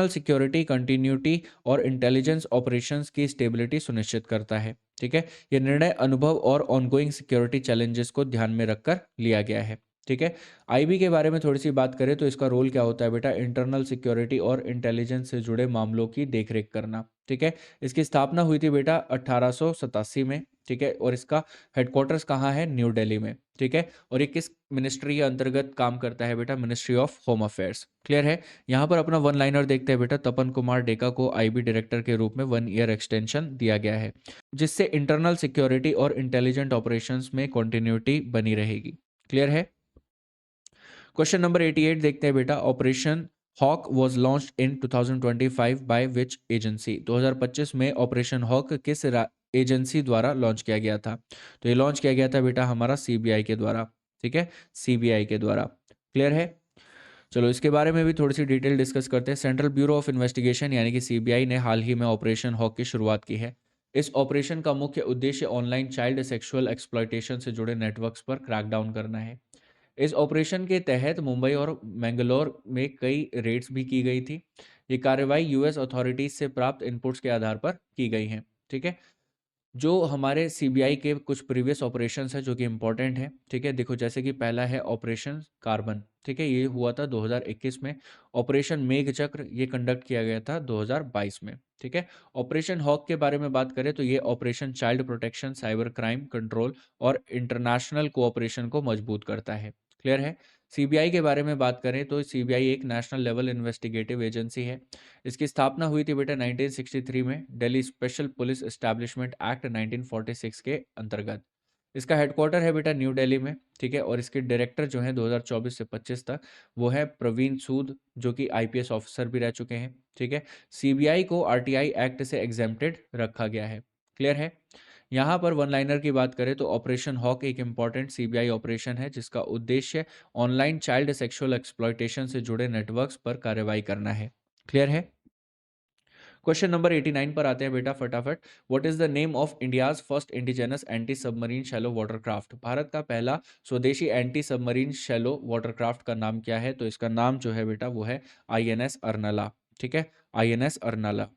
सिक्योरिटी कंटिन्यूटी और इंटेलिजेंस ऑपरेशंस की स्टेबिलिटी सुनिश्चित करता है। ठीक है, यह निर्णय अनुभव और ऑनगोइंग सिक्योरिटी चैलेंजेस को ध्यान में रखकर लिया गया है। ठीक है, आईबी के बारे में थोड़ी सी बात करें तो इसका रोल क्या होता है बेटा? इंटरनल सिक्योरिटी और इंटेलिजेंस से जुड़े मामलों की देखरेख करना। ठीक है, इसकी स्थापना हुई थी बेटा 1887 में। ठीक है, और इसका हेडक्वार्टर्स कहाँ है? न्यू दिल्ली में। ठीक है, और ये किस मिनिस्ट्री के अंतर्गत काम करता है बेटा? Ministry of home affairs. Clear है? यहाँ पर अपना वन लाइनर देखते हैं बेटा। तपन कुमार डेका को आईबी डायरेक्टर के रूप में 1 ईयर एक्सटेंशन दिया गया है, जिससे इंटरनल सिक्योरिटी और इंटेलिजेंट ऑपरेशंस में कंटिन्यूटी बनी रहेगी। क्लियर है? क्वेश्चन नंबर 88 देखते हैं बेटा। Operation hawk was launch in 2025 by which agency? 2025 में ऑपरेशन हॉक किस एजेंसी द्वारा लॉन्च किया गया था? तो ये लॉन्च किया गया था बेटा हमारा सीबीआई के द्वारा। ठीक है, सीबीआई के द्वारा। क्लियर है? चलो इसके बारे में भी थोड़ी सी डिटेल डिस्कस करते हैं। सेंट्रल ब्यूरो ऑफ इन्वेस्टिगेशन यानी कि सीबीआई ने हाल ही में ऑपरेशन हॉक की शुरुआत की है। इस ऑपरेशन का मुख्य उद्देश्य ऑनलाइन चाइल्ड सेक्सुअल एक्सप्लॉयटेशन से जुड़े नेटवर्क्स पर क्रैकडाउन करना है। इस ऑपरेशन के तहत मुंबई और मैंगलोर में कई रेड्स भी की गई थी। ये कार्रवाई यूएस अथॉरिटीज से प्राप्त इनपुट्स के आधार पर की गई हैं। ठीक है, जो हमारे सीबीआई के कुछ प्रीवियस ऑपरेशंस हैं जो कि इंपॉर्टेंट हैं। ठीक है, देखो जैसे कि पहला है ऑपरेशन कार्बन। ठीक है, ये हुआ था 2021 में। ऑपरेशन मेघचक्र ये कंडक्ट किया गया था 2022 में। ठीक है, ऑपरेशन हॉक के बारे में बात करें तो ये operation child protection, cyber crime control और इंटरनेशनल कोऑपरेशन को मजबूत करता है। क्लियर है? सीबीआई के बारे में बात करें तो सीबीआई एक नेशनल लेवल इन्वेस्टिगेटिव एजेंसी है। इसकी स्थापना हुई थी बेटा 1963 में Delhi special police establishment act 1946 के अंतर्गत। इसका हेडक्वार्टर है बेटा न्यू दिल्ली में। ठीक है, और इसके डायरेक्टर जो हैं 2024 से 25 तक वो है प्रवीण सूद, जो कि आईपीएस ऑफिसर भी रह चुके हैं। ठीक है, सीबीआई को आरटीआई एक्ट से एग्जेम्प्टेड रखा गया है। क्लियर है? यहाँ पर वन लाइनर की बात करें तो ऑपरेशन हॉक एक इंपॉर्टेंट सीबीआई ऑपरेशन है जिसका उद्देश्य ऑनलाइन चाइल्ड सेक्सुअल एक्सप्लॉयटेशन से जुड़े नेटवर्क्स पर कार्रवाई करना है। क्लियर है? क्वेश्चन नंबर 89 पर आते हैं बेटा फटाफट। What is the name of India's first indigenous anti submarine shallow watercraft? Bharat का पहला स्वदेशी एंटी सबमरीन शैलो वाटरक्राफ्ट का नाम क्या है? तो इसका नाम जो है बेटा वो है आईएनएस अर्नला। ठीक है, आईएनएस अर्नला।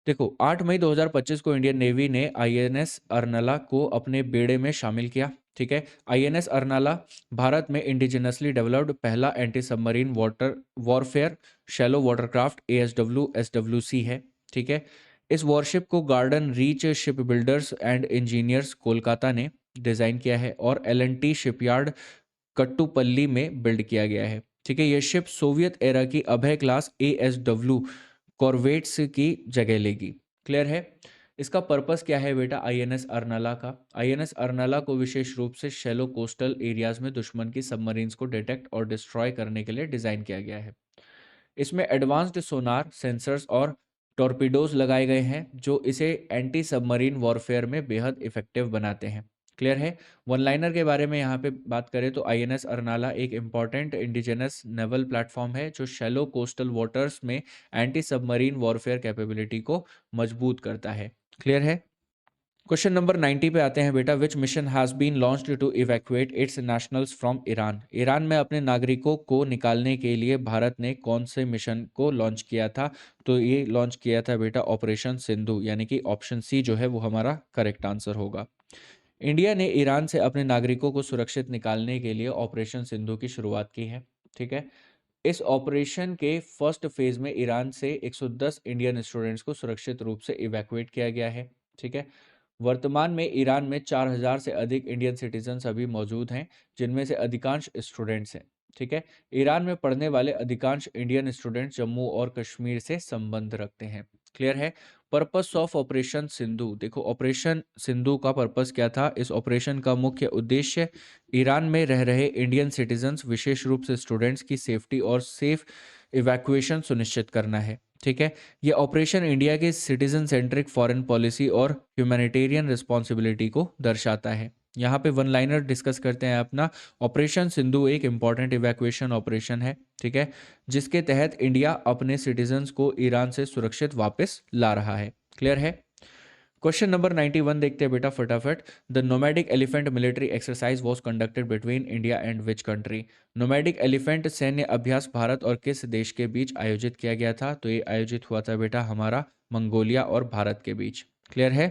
देखो 8 मई 2025 को इंडियन नेवी ने आईएनएस अर्नला को अपने बेड़े में शामिल किया। ठीक है, आईएनएस अर्नाला भारत में इंडिजिनसली डेवलप्ड पहला anti submarine water warfare shallow watercraft SWC है। ठीक है, इस वॉरशिप को garden reach ship builders and engineers Kolkata ने डिज़ाइन किया है और एलएनटी शिपयार्ड कट्टुपल्ली में बिल्ड किया गया है। ठीक है, यह शिप सोवियत एरा की अभय क्लास एएसडब्ल्यू कॉर्वेट्स की जगह लेगी। क्लियर है? इसका पर्पस क्या है बेटा आईएनएस अर्नाला का? आईएनएस अर्नाला को विशेष रूप से शैलो कोस्टल एरियाज में दुश्मन की सबमरीन्स को डिटेक्ट और डिस्ट्रॉय करने के लिए डिजाइन किया गया है। इसमें एडवांस्ड सोनार सेंसर्स और टॉर्पीडोज लगाए गए हैं जो इसे एंटी सबमरीन वॉरफेयर में बेहद इफेक्टिव बनाते हैं। क्लियर है? वन लाइनर के बारे में यहाँ पे बात करें तो आईएनएस अर्नाला एक इम्पॉर्टेंट इंडिजिनस नेवल प्लेटफॉर्म है जो शैलो कोस्टल वाटर्स में एंटी सबमरीन वॉरफेयर कैपेबिलिटी को मजबूत करता है। क्लियर है? क्वेश्चन नंबर 90 पे आते हैं बेटा। Which mission has been launched to evacuate its nationals from Iran? Iran में अपने नागरिकों को निकालने के लिए भारत ने कौन से मिशन को लॉन्च किया था? तो ये लॉन्च किया था बेटा ऑपरेशन सिंधु, यानी कि ऑप्शन सी जो है वो हमारा करेक्ट आंसर होगा। इंडिया ने ईरान से अपने नागरिकों को सुरक्षित निकालने के लिए ऑपरेशन सिंधु की शुरुआत की है। ठीक है, इस ऑपरेशन के फर्स्ट फेज में ईरान से 110 इंडियन स्टूडेंट्स को सुरक्षित रूप से इवैक्यूएट किया गया है। ठीक है, वर्तमान में ईरान में 4000 से अधिक इंडियन सिटीजन्स अभी मौजूद हैं जिनमें से अधिकांश स्टूडेंट्स हैं। ठीक है, ईरान में पढ़ने वाले अधिकांश इंडियन स्टूडेंट्स जम्मू और कश्मीर से संबंध रखते हैं। क्लियर है? Purpose of operation Sindhu. देखो ऑपरेशन सिंधु का पर्पस क्या था? इस ऑपरेशन का मुख्य उद्देश्य ईरान में रह रहे इंडियन सिटीजन्स विशेष रूप से स्टूडेंट्स की सेफ्टी और सेफ इवैक्यूएशन सुनिश्चित करना है। ठीक है, ये ऑपरेशन इंडिया के सिटीजन सेंट्रिक फॉरेन पॉलिसी और ह्यूमैनिटेरियन रिस्पॉन्सिबिलिटी को दर्शाता है। यहाँ पे वन लाइनर डिस्कस करते हैं अपना। ऑपरेशन सिंधु एक इम्पॉर्टेंट इवैक्यूएशन ऑपरेशन है। ठीक है, जिसके तहत इंडिया अपने सिटीजन्स को ईरान से सुरक्षित वापस ला रहा है। क्लियर है? क्वेश्चन नंबर 91 देखते हैं बेटा फटाफट। The nomadic elephant military exercise was conducted between India and which country? Nomadic elephant सैन्य अभ्यास भारत और किस देश के बीच आयोजित किया गया था? तो ये आयोजित हुआ था बेटा हमारा मंगोलिया और भारत के बीच। क्लियर है?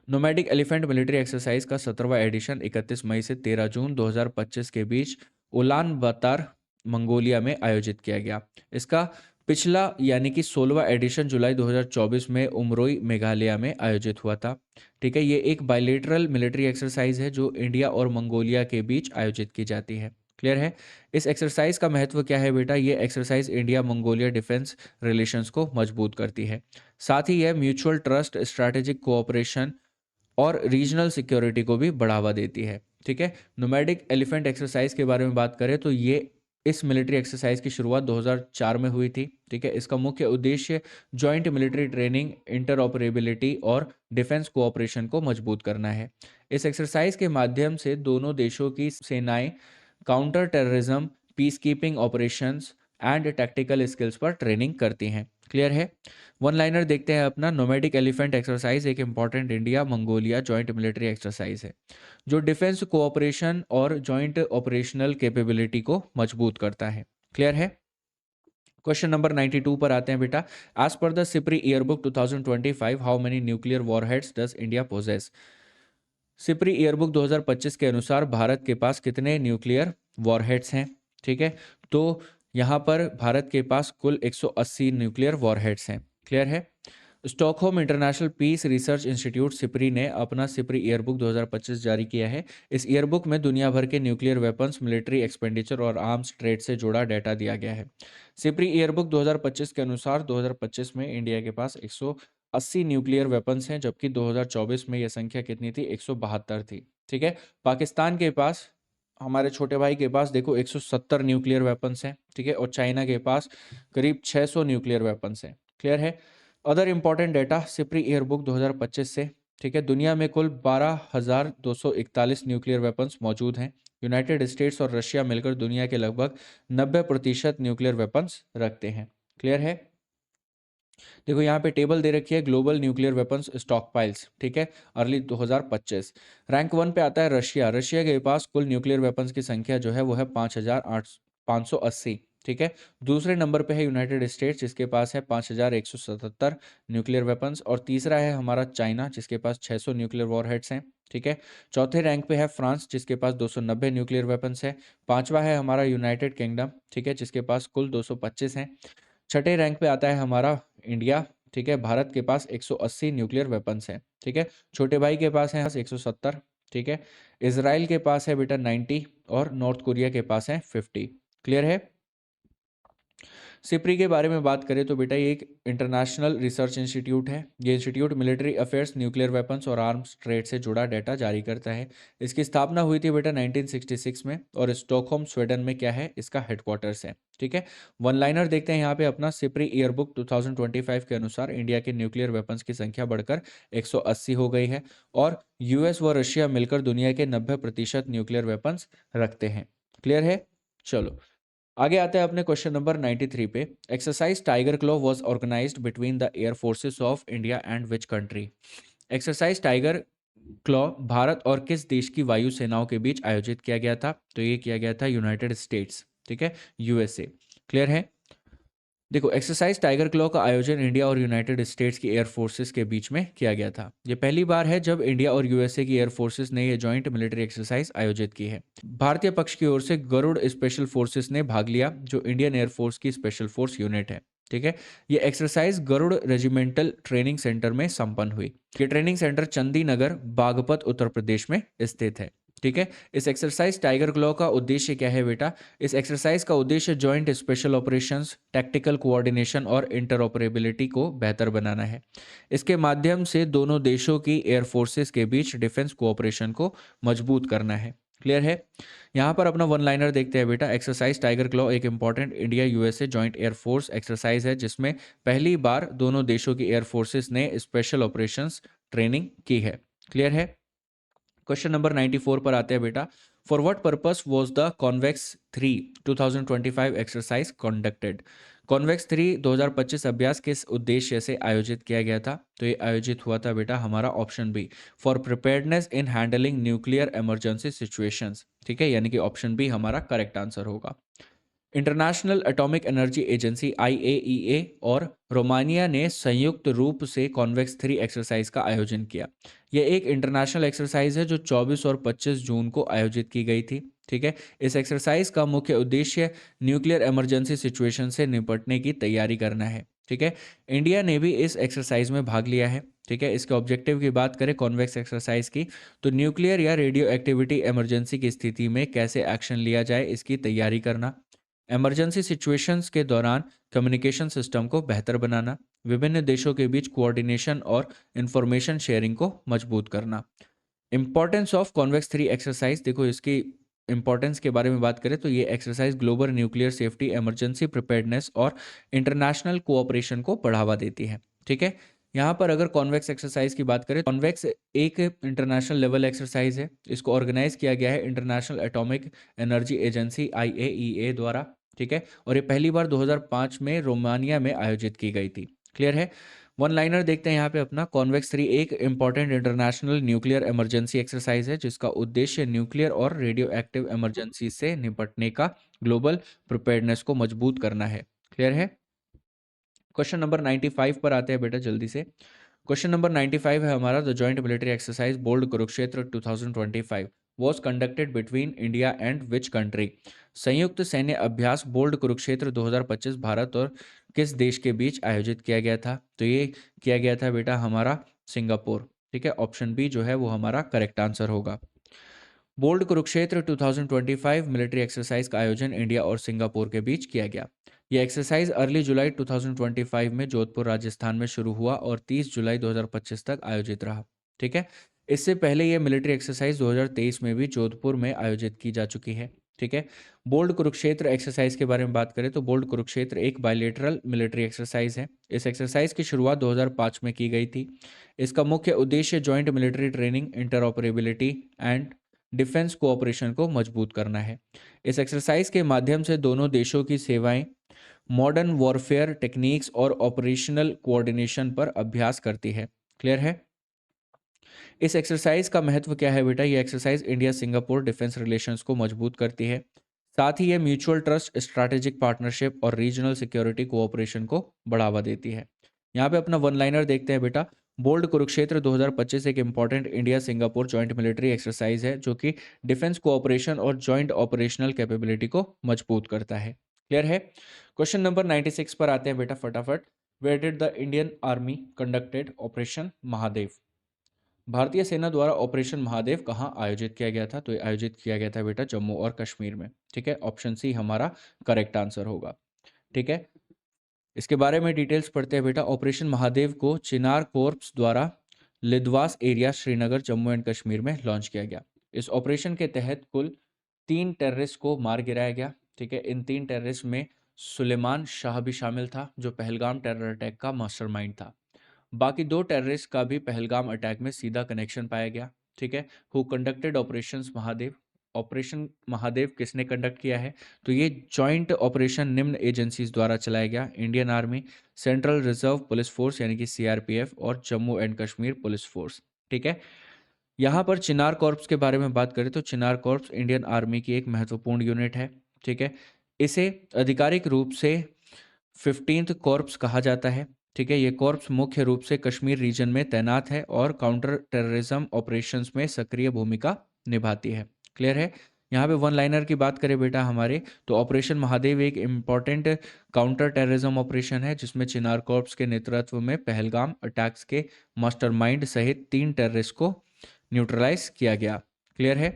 नोमैडिक एलिफेंट मिलिट्री एक्सरसाइज का 17वां एडिशन 31 मई से 13 जून 2025 के बीच उलान बातर मंगोलिया में आयोजित किया गया। इसका पिछला यानी कि 16वां एडिशन जुलाई 2024 में उमरोई मेघालय में आयोजित हुआ था। ठीक है, ये एक बायलेटरल मिलिट्री एक्सरसाइज है जो इंडिया और मंगोलिया के बीच आयोजित की जाती है। क्लियर है? इस एक्सरसाइज का महत्व क्या है बेटा? ये exercise India Mongolia defence relations को मजबूत करती है। साथ ही यह म्यूचुअल ट्रस्ट, स्ट्रैटेजिक कोऑपरेशन और रीजनल सिक्योरिटी को भी बढ़ावा देती है। ठीक है, नोमैडिक एलिफेंट एक्सरसाइज के बारे में बात करें तो ये इस मिलिट्री एक्सरसाइज की शुरुआत 2004 में हुई थी। ठीक है, इसका मुख्य उद्देश्य जॉइंट मिलिट्री ट्रेनिंग, इंटरऑपरेबिलिटी और डिफेंस कोऑपरेशन को मजबूत करना है। इस एक्सरसाइज के माध्यम से दोनों देशों की सेनाएं counter terrorism, peace keeping operations and tactical skills पर ट्रेनिंग करती हैं। क्लियर है? वन लाइनर देखते हैं अपना। नोमैडिक एलिफेंट एक्सरसाइज एक important India Mongolia joint military exercise है जो डिफेंस कोऑपरेशन और जॉइंट ऑपरेशनल कैपेबिलिटी को मजबूत करता है। क्लियर है? क्वेश्चन नंबर 92 पर आते हैं बेटा। As per the SIPRI yearbook 2025 how many nuclear warheads does India possess? SIPRI yearbook 2025 के अनुसार भारत के पास कितने न्यूक्लियर वॉरहेड्स हैं? ठीक है, तो यहाँ पर भारत के पास कुल 180 न्यूक्लियर वॉरहेड्स हैं। क्लियर है? Stockholm International Peace Research Institute SIPRI ने अपना सिप्री ईयरबुक 2025 जारी किया है। इस ईयरबुक में दुनिया भर के न्यूक्लियर वेपन्स, मिलिट्री एक्सपेंडिचर और आर्म्स ट्रेड से जुड़ा डाटा दिया गया है। सिप्री ईयरबुक 2025 के अनुसार 2025 में इंडिया के पास 180 न्यूक्लियर वेपन्स हैं, जबकि 2024 में यह संख्या कितनी थी? 172 थी। ठीक है, पाकिस्तान के पास, हमारे छोटे भाई के पास देखो 170 न्यूक्लियर वेपन्स हैं। ठीक है, और चाइना के पास करीब 600 न्यूक्लियर वेपन्स हैं। क्लियर है? Other important data SIPRI yearbook 2025 से। ठीक है, दुनिया में कुल 12,241 न्यूक्लियर वेपन्स मौजूद हैं। यूनाइटेड स्टेट्स और रशिया मिलकर दुनिया के लगभग 90% न्यूक्लियर वेपन्स रखते हैं। क्लियर है? देखो यहाँ पे टेबल दे रखी है global nuclear weapons stock piles. ठीक है, अर्ली 2025। रैंक 1 पे आता है रशिया। रशिया के पास कुल न्यूक्लियर वेपन्स की संख्या जो है वो है 5,580। ठीक है, दूसरे नंबर पे है यूनाइटेड स्टेट्स जिसके पास है 5,177 न्यूक्लियर वेपन्स, और तीसरा है हमारा चाइना जिसके पास 600 न्यूक्लियर वॉरहेड्स हैं। ठीक है, चौथे रैंक पे है फ्रांस जिसके पास 290 न्यूक्लियर वेपन्स है। पांचवा है हमारा यूनाइटेड किंगडम, ठीक है, जिसके पास कुल 225 हैं। छठे रैंक पे आता है हमारा इंडिया। ठीक है, भारत के पास 180 न्यूक्लियर वेपन्स हैं। ठीक है, छोटे भाई के पास है 170। ठीक है, इसराइल के पास है बेटा 90 और नॉर्थ कोरिया के पास है 50। क्लियर है? सिप्री के बारे में बात करें तो बेटा ये एक इंटरनेशनल रिसर्च इंस्टीट्यूट है। ये institute military affairs, nuclear weapons और आर्म्स ट्रेड से जुड़ा डाटा जारी करता है। इसकी स्थापना हुई थी बेटा 1966 में, और स्टॉकहोम स्वीडन में क्या है इसका हेडक्वार्टर्स है। ठीक है, वन लाइनर देखते हैं यहाँ पे अपना। सिप्री ईयरबुक 2025 के अनुसार इंडिया के न्यूक्लियर वेपन्स की संख्या बढ़कर 180 हो गई है, और यूएस व रशिया मिलकर दुनिया के 90% न्यूक्लियर वेपन्स रखते हैं। क्लियर है? चलो आगे आते हैं अपने क्वेश्चन नंबर 93 पे। Exercise Tiger Claw was organized between the air forces of India and which country? Exercise Tiger Claw Bharat और किस देश की वायु सेनाओं के बीच आयोजित किया गया था? तो ये किया गया था यूनाइटेड स्टेट्स। ठीक है, यूएसए। क्लियर है? देखो, एक्सरसाइज टाइगर क्लॉ का आयोजन इंडिया और यूनाइटेड स्टेट्स की एयर फोर्सेस के बीच में किया गया था। ये पहली बार है जब इंडिया और यूएसए की एयर फोर्सेस ने ये जॉइंट मिलिट्री एक्सरसाइज आयोजित की है। भारतीय पक्ष की ओर से गरुड़ स्पेशल फोर्सेस ने भाग लिया जो इंडियन एयरफोर्स की स्पेशल फोर्स यूनिट है। ठीक है, ये exercise Garud regimental training centre में संपन्न हुई। ये ट्रेनिंग सेंटर चंदी नगर, बागपत, उत्तर प्रदेश में स्थित है। ठीक है, इस एक्सरसाइज टाइगर क्लॉ का उद्देश्य क्या है बेटा? इस एक्सरसाइज का उद्देश्य joint special operations, tactical coordination और इंटरऑपरेबिलिटी को बेहतर बनाना है। इसके माध्यम से दोनों देशों की एयर फोर्सेस के बीच डिफेंस कोऑपरेशन को मजबूत करना है। क्लियर है? यहाँ पर अपना वन लाइनर देखते हैं बेटा। एक्सरसाइज टाइगर क्लॉ एक important India USA joint air force exercise है जिसमें पहली बार दोनों देशों की एयर फोर्सेस ने स्पेशल ऑपरेशंस ट्रेनिंग की है। क्लियर है? क्वेश्चन नंबर 94 पर आते हैं बेटा। For what purpose was the convex 3 2025 exercise conducted? Convex 3 2025 अभ्यास किस उद्देश्य से आयोजित किया गया था? तो ये आयोजित हुआ था बेटा हमारा option B, for preparedness in handling nuclear emergency situations. ठीक है, यानी कि ऑप्शन बी हमारा करेक्ट आंसर होगा। International Atomic Energy Agency IAEA और रोमानिया ने संयुक्त रूप से कॉन्वेक्स 3 एक्सरसाइज का आयोजन किया। यह एक इंटरनेशनल एक्सरसाइज है जो 24 और 25 जून को आयोजित की गई थी। ठीक है, इस एक्सरसाइज का मुख्य उद्देश्य न्यूक्लियर इमरजेंसी सिचुएशन से निपटने की तैयारी करना है। ठीक है, इंडिया ने भी इस एक्सरसाइज में भाग लिया है। ठीक है, इसके ऑब्जेक्टिव की बात करें कॉन्वेक्स एक्सरसाइज की, तो न्यूक्लियर या रेडियो एक्टिविटी इमरजेंसी की स्थिति में कैसे एक्शन लिया जाए इसकी तैयारी करना, इमरजेंसी सिचुएशंस के दौरान कम्युनिकेशन सिस्टम को बेहतर बनाना, विभिन्न देशों के बीच कोऑर्डिनेशन और इंफॉर्मेशन शेयरिंग को मजबूत करना। इंपॉर्टेंस ऑफ कॉन्वेक्स 3 एक्सरसाइज, देखो इसकी इंपॉर्टेंस के बारे में बात करें तो ये exercise global nuclear safety, emergency preparedness और इंटरनेशनल कोऑपरेशन को बढ़ावा देती है। ठीक है, यहाँ पर अगर कॉन्वेक्स एक्सरसाइज की बात करें, कॉन्वेक्स एक इंटरनेशनल लेवल एक्सरसाइज है। इसको ऑर्गेनाइज किया गया है international Atomic Energy Agency IAEA द्वारा। ठीक है, और ये पहली बार 2005 में रोमानिया में आयोजित की गई थी। क्लियर है। वन लाइनर देखते हैं यहाँ पे अपना, कॉन्वेक्स 3 एक important international nuclear emergency exercise है जिसका उद्देश्य न्यूक्लियर और रेडियो एक्टिव इमरजेंसी से निपटने का ग्लोबल प्रिपेयर्डनेस को मजबूत करना है। क्लियर है। क्वेश्चन नंबर 95 पर आते हैं बेटा जल्दी से। क्वेश्चन नंबर 95 है हमारा, the joint military exercise Bold Kurukshetra 2025 was conducted between India and which country? संयुक्त सैन्य अभ्यास बोल्ड कुरुक्षेत्र 2025 भारत और किस देश के बीच आयोजित किया गया था? तो ये किया गया था बेटा हमारा सिंगापुर। ठीक है, ऑप्शन बी जो है वो हमारा करेक्ट आंसर होगा। बोल्ड कुरुक्षेत्र 2025 मिलिट्री एक्सरसाइज का आयोजन इंडिया और सिंगापुर के बीच किया गया। यह एक्सरसाइज अर्ली जुलाई 2025 में जोधपुर राजस्थान में शुरू हुआ और 30 जुलाई 2025 तक आयोजित रहा। ठीक है, इससे पहले यह मिलिट्री एक्सरसाइज 2023 में भी जोधपुर में आयोजित की जा चुकी है। ठीक है, बोल्ड कुरुक्षेत्र एक्सरसाइज के बारे में बात करें तो बोल्ड कुरुक्षेत्र एक बायलेटरल मिलिट्री एक्सरसाइज है। इस एक्सरसाइज की शुरुआत 2005 में की गई थी। इसका मुख्य उद्देश्य joint military training, interoperability and defence cooperation को मजबूत करना है। इस एक्सरसाइज के माध्यम से दोनों देशों की सेवाएं मॉडर्न वॉरफेयर टेक्निक्स और ऑपरेशनल कोऑर्डिनेशन पर अभ्यास करती है। क्लियर है। इस एक्सरसाइज का महत्व क्या है बेटा? ये exercise India Singapore defence relations को मजबूत करती है। साथ ही ये म्यूचुअल ट्रस्ट, स्ट्रैटेजिक पार्टनरशिप और रीजनल सिक्योरिटी कोऑपरेशन को बढ़ावा देती है। यहाँ पे अपना वन लाइनर देखते हैं बेटा। बोल्ड कुरुक्षेत्र 2025 एक important India Singapore joint military exercise है जो कि डिफेंस कोऑपरेशन और जॉइंट ऑपरेशनल कैपेबिलिटी को मजबूत करता है। क्लियर है। क्वेश्चन नंबर 96 पर आते हैं बेटा फटाफट। Where did the Indian army conducted operation Mahadev? भारतीय सेना द्वारा ऑपरेशन महादेव कहाँ आयोजित किया गया था? तो ये आयोजित किया गया था बेटा जम्मू और कश्मीर में। ठीक है, ऑप्शन सी हमारा करेक्ट आंसर होगा। ठीक है, इसके बारे में डिटेल्स पढ़ते हैं बेटा। ऑपरेशन महादेव को चिनार कोर्प्स द्वारा लिद्वास एरिया श्रीनगर जम्मू एंड कश्मीर में लॉन्च किया गया। इस ऑपरेशन के तहत कुल 3 टेररिस्ट को मार गिराया गया। ठीक है, इन 3 टेररिस्ट में सुलेमान शाह भी शामिल था जो पहलगाम टेरर अटैक का मास्टरमाइंड था। बाकी 2 टेररिस्ट का भी पहलगाम अटैक में सीधा कनेक्शन पाया गया। ठीक है, who conducted operations Mahadev? Operation Mahadev किसने कंडक्ट किया है? तो ये जॉइंट ऑपरेशन निम्न एजेंसीज द्वारा चलाया गया, Indian army, central reserve police force यानी कि सीआरपीएफ और Jammu and Kashmir police force. ठीक है, यहाँ पर चिनार कॉर्प्स के बारे में बात करें तो चिनार कॉर्प्स इंडियन आर्मी की एक महत्वपूर्ण यूनिट है। ठीक है, इसे आधिकारिक रूप से 15th कॉर्प्स कहा जाता है। ठीक है, ये कॉर्प्स मुख्य रूप से कश्मीर रीजन में तैनात है और काउंटर टेररिज्म ऑपरेशंस में सक्रिय भूमिका निभाती है। क्लियर है। यहाँ पे वन लाइनर की बात करें बेटा हमारे, तो ऑपरेशन महादेव एक इम्पॉर्टेंट काउंटर टेररिज्म ऑपरेशन है जिसमें चिनार कॉर्प्स के नेतृत्व में पहलगाम अटैक्स के मास्टरमाइंड सहित 3 टेररिस्ट को न्यूट्रलाइज किया गया। क्लियर है।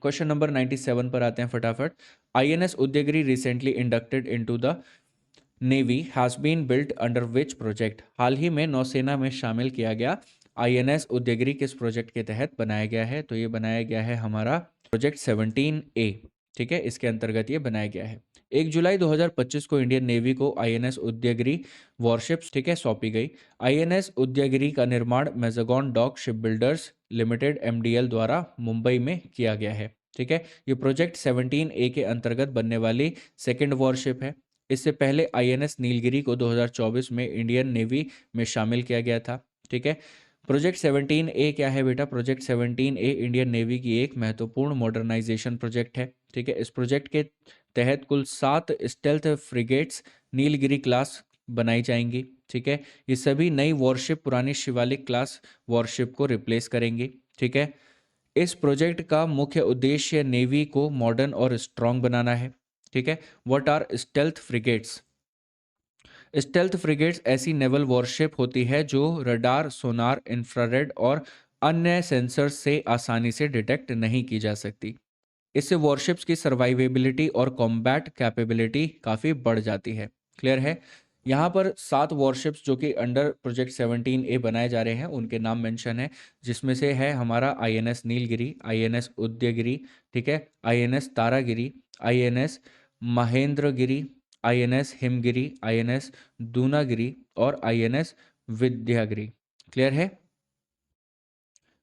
क्वेश्चन नंबर 97 पर आते हैं फटाफट। INS Udaygiri recently inducted into the navy has been built under which project? हाल ही में नौसेना में शामिल किया गया आईएनएस उदयगिरी किस प्रोजेक्ट के तहत बनाया गया है? तो ये बनाया गया है हमारा प्रोजेक्ट 17A। ठीक है, इसके अंतर्गत ये बनाया गया है। 1 जुलाई 2025 को इंडियन नेवी को आईएनएस उदयगिरी वॉरशिप्स ठीक है सौंपी गई। आईएनएस उदयगिरी का निर्माण Mazagon dock ship builders limited MDL द्वारा मुंबई में किया गया है। ठीक है, ये प्रोजेक्ट 17A के अंतर्गत बनने वाली सेकेंड वॉरशिप है। इससे पहले आईएनएस नीलगिरी को 2024 में इंडियन नेवी में शामिल किया गया था। ठीक है। प्रोजेक्ट 17A क्या है बेटा? प्रोजेक्ट 17A इंडियन नेवी की एक महत्वपूर्ण मॉडर्नाइजेशन प्रोजेक्ट है। ठीक है। इस प्रोजेक्ट के तहत कुल 7 स्टेल्थ फ्रिगेट्स नीलगिरी क्लास बनाई जाएंगी। ठीक है। ये सभी नई वॉरशिप पुरानी शिवालिक क्लास वॉरशिप को रिप्लेस करेंगी। ठीक है। इस प्रोजेक्ट का मुख्य उद्देश्य नेवी को मॉडर्न और स्ट्रांग बनाना है। ठीक है। What are stealth frigates? Stealth frigates ऐसी नेवल वॉरशिप होती है जो रडार, सोनार, इंफ्रारेड और अन्य सेंसर्स से आसानी से डिटेक्ट नहीं की जा सकती। इससे वॉरशिप्स की सर्वाइवेबिलिटी और कॉम्बैट कैपेबिलिटी काफ़ी बढ़ जाती है। क्लियर है? यहाँ पर 7 वॉरशिप्स जो कि अंडर प्रोजेक्ट 17A बनाए जा रहे हैं उनके नाम मेंशन है, जिसमें से है हमारा आईएनएस नीलगिरी, आईएनएस उदयगिरी, ठीक है, INS Taragiri, INS Mahendragiri, INS Himgiri, INS Dunagiri और आईएनएस विद्यागिरी। क्लियर है?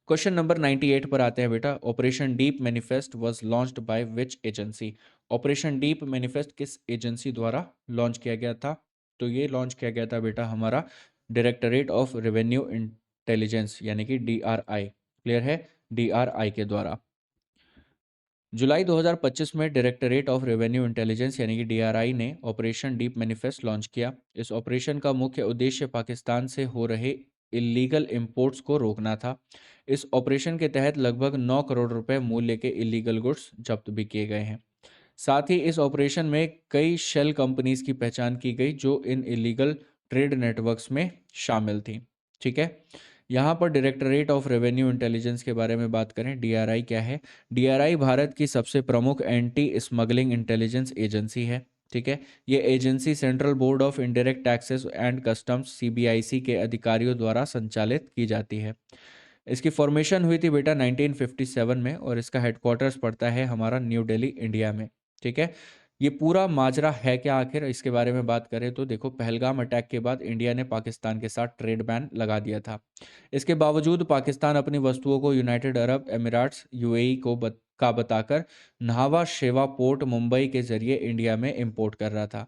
क्वेश्चन नंबर 98 पर आते हैं बेटा। Operation deep manifest was launched by which agency? Operation deep manifest किस एजेंसी द्वारा लॉन्च किया गया था? तो ये लॉन्च किया गया था बेटा हमारा डायरेक्टरेट ऑफ रेवेन्यू इंटेलिजेंस यानी कि DRI। क्लियर है? DRI के द्वारा। जुलाई 2025 में डायरेक्टरेट ऑफ रेवेन्यू इंटेलिजेंस यानी कि DRI ने ऑपरेशन डीप मैनिफेस्ट लॉन्च किया। इस ऑपरेशन का मुख्य उद्देश्य पाकिस्तान से हो रहे इलीगल इंपोर्ट्स को रोकना था। इस ऑपरेशन के तहत लगभग 9 करोड़ रुपए मूल्य के इलीगल गुड्स जब्त भी किए गए हैं। साथ ही इस ऑपरेशन में कई शेल कंपनीज की पहचान की गई जो इन इलीगल ट्रेड नेटवर्क्स में शामिल थी। ठीक है। यहाँ पर डायरेक्टरेट ऑफ रेवेन्यू इंटेलिजेंस के बारे में बात करें, DRI क्या है? DRI भारत की सबसे प्रमुख एंटी स्मगलिंग इंटेलिजेंस एजेंसी है। ठीक है। ये agency central board of indirect taxes and customs CBIC के अधिकारियों द्वारा संचालित की जाती है। इसकी फॉर्मेशन हुई थी बेटा 1957 में और इसका हेडक्वार्टर्स पड़ता है हमारा न्यू दिल्ली, इंडिया में। ठीक है। ये पूरा माजरा है क्या आखिर? इसके बारे में बात करें तो देखो, पहलगाम अटैक के बाद इंडिया ने पाकिस्तान के साथ ट्रेड बैन लगा दिया था। इसके बावजूद पाकिस्तान अपनी वस्तुओं को यूनाइटेड अरब एमिराट्स UAE का बताकर न्हावा शेवा पोर्ट मुंबई के जरिए इंडिया में इंपोर्ट कर रहा था।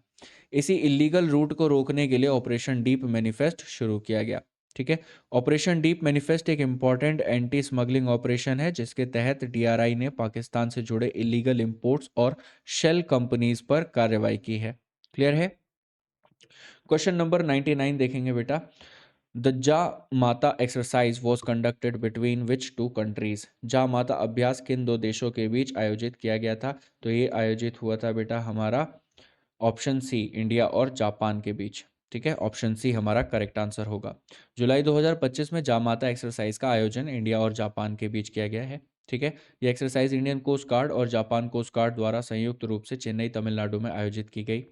इसी इलीगल रूट को रोकने के लिए ऑपरेशन डीप मैनिफेस्ट शुरू किया गया। ठीक है। ऑपरेशन डीप मैनिफेस्ट एक इम्पॉर्टेंट एंटी स्मगलिंग ऑपरेशन है जिसके तहत DRI ने पाकिस्तान से जुड़े इलीगल इंपोर्ट्स और शेल कंपनीज पर कार्रवाई की है। क्लियर है? क्वेश्चन नंबर 99 देखेंगे बेटा। द जा माता exercise was conducted between which two countries? जा माता अभ्यास किन दो देशों के बीच आयोजित किया गया था? तो ये आयोजित हुआ था बेटा हमारा ऑप्शन सी, इंडिया और जापान के बीच। ठीक है। ऑप्शन सी हमारा करेक्ट आंसर होगा। जुलाई 2025 में जामाता एक्सरसाइज का आयोजन इंडिया और जापान के बीच किया गया है। ठीक है। यह एक्सरसाइज इंडियन कोस्ट गार्ड और जापान कोस्ट गार्ड द्वारा संयुक्त रूप से चेन्नई, तमिलनाडु में आयोजित की गई।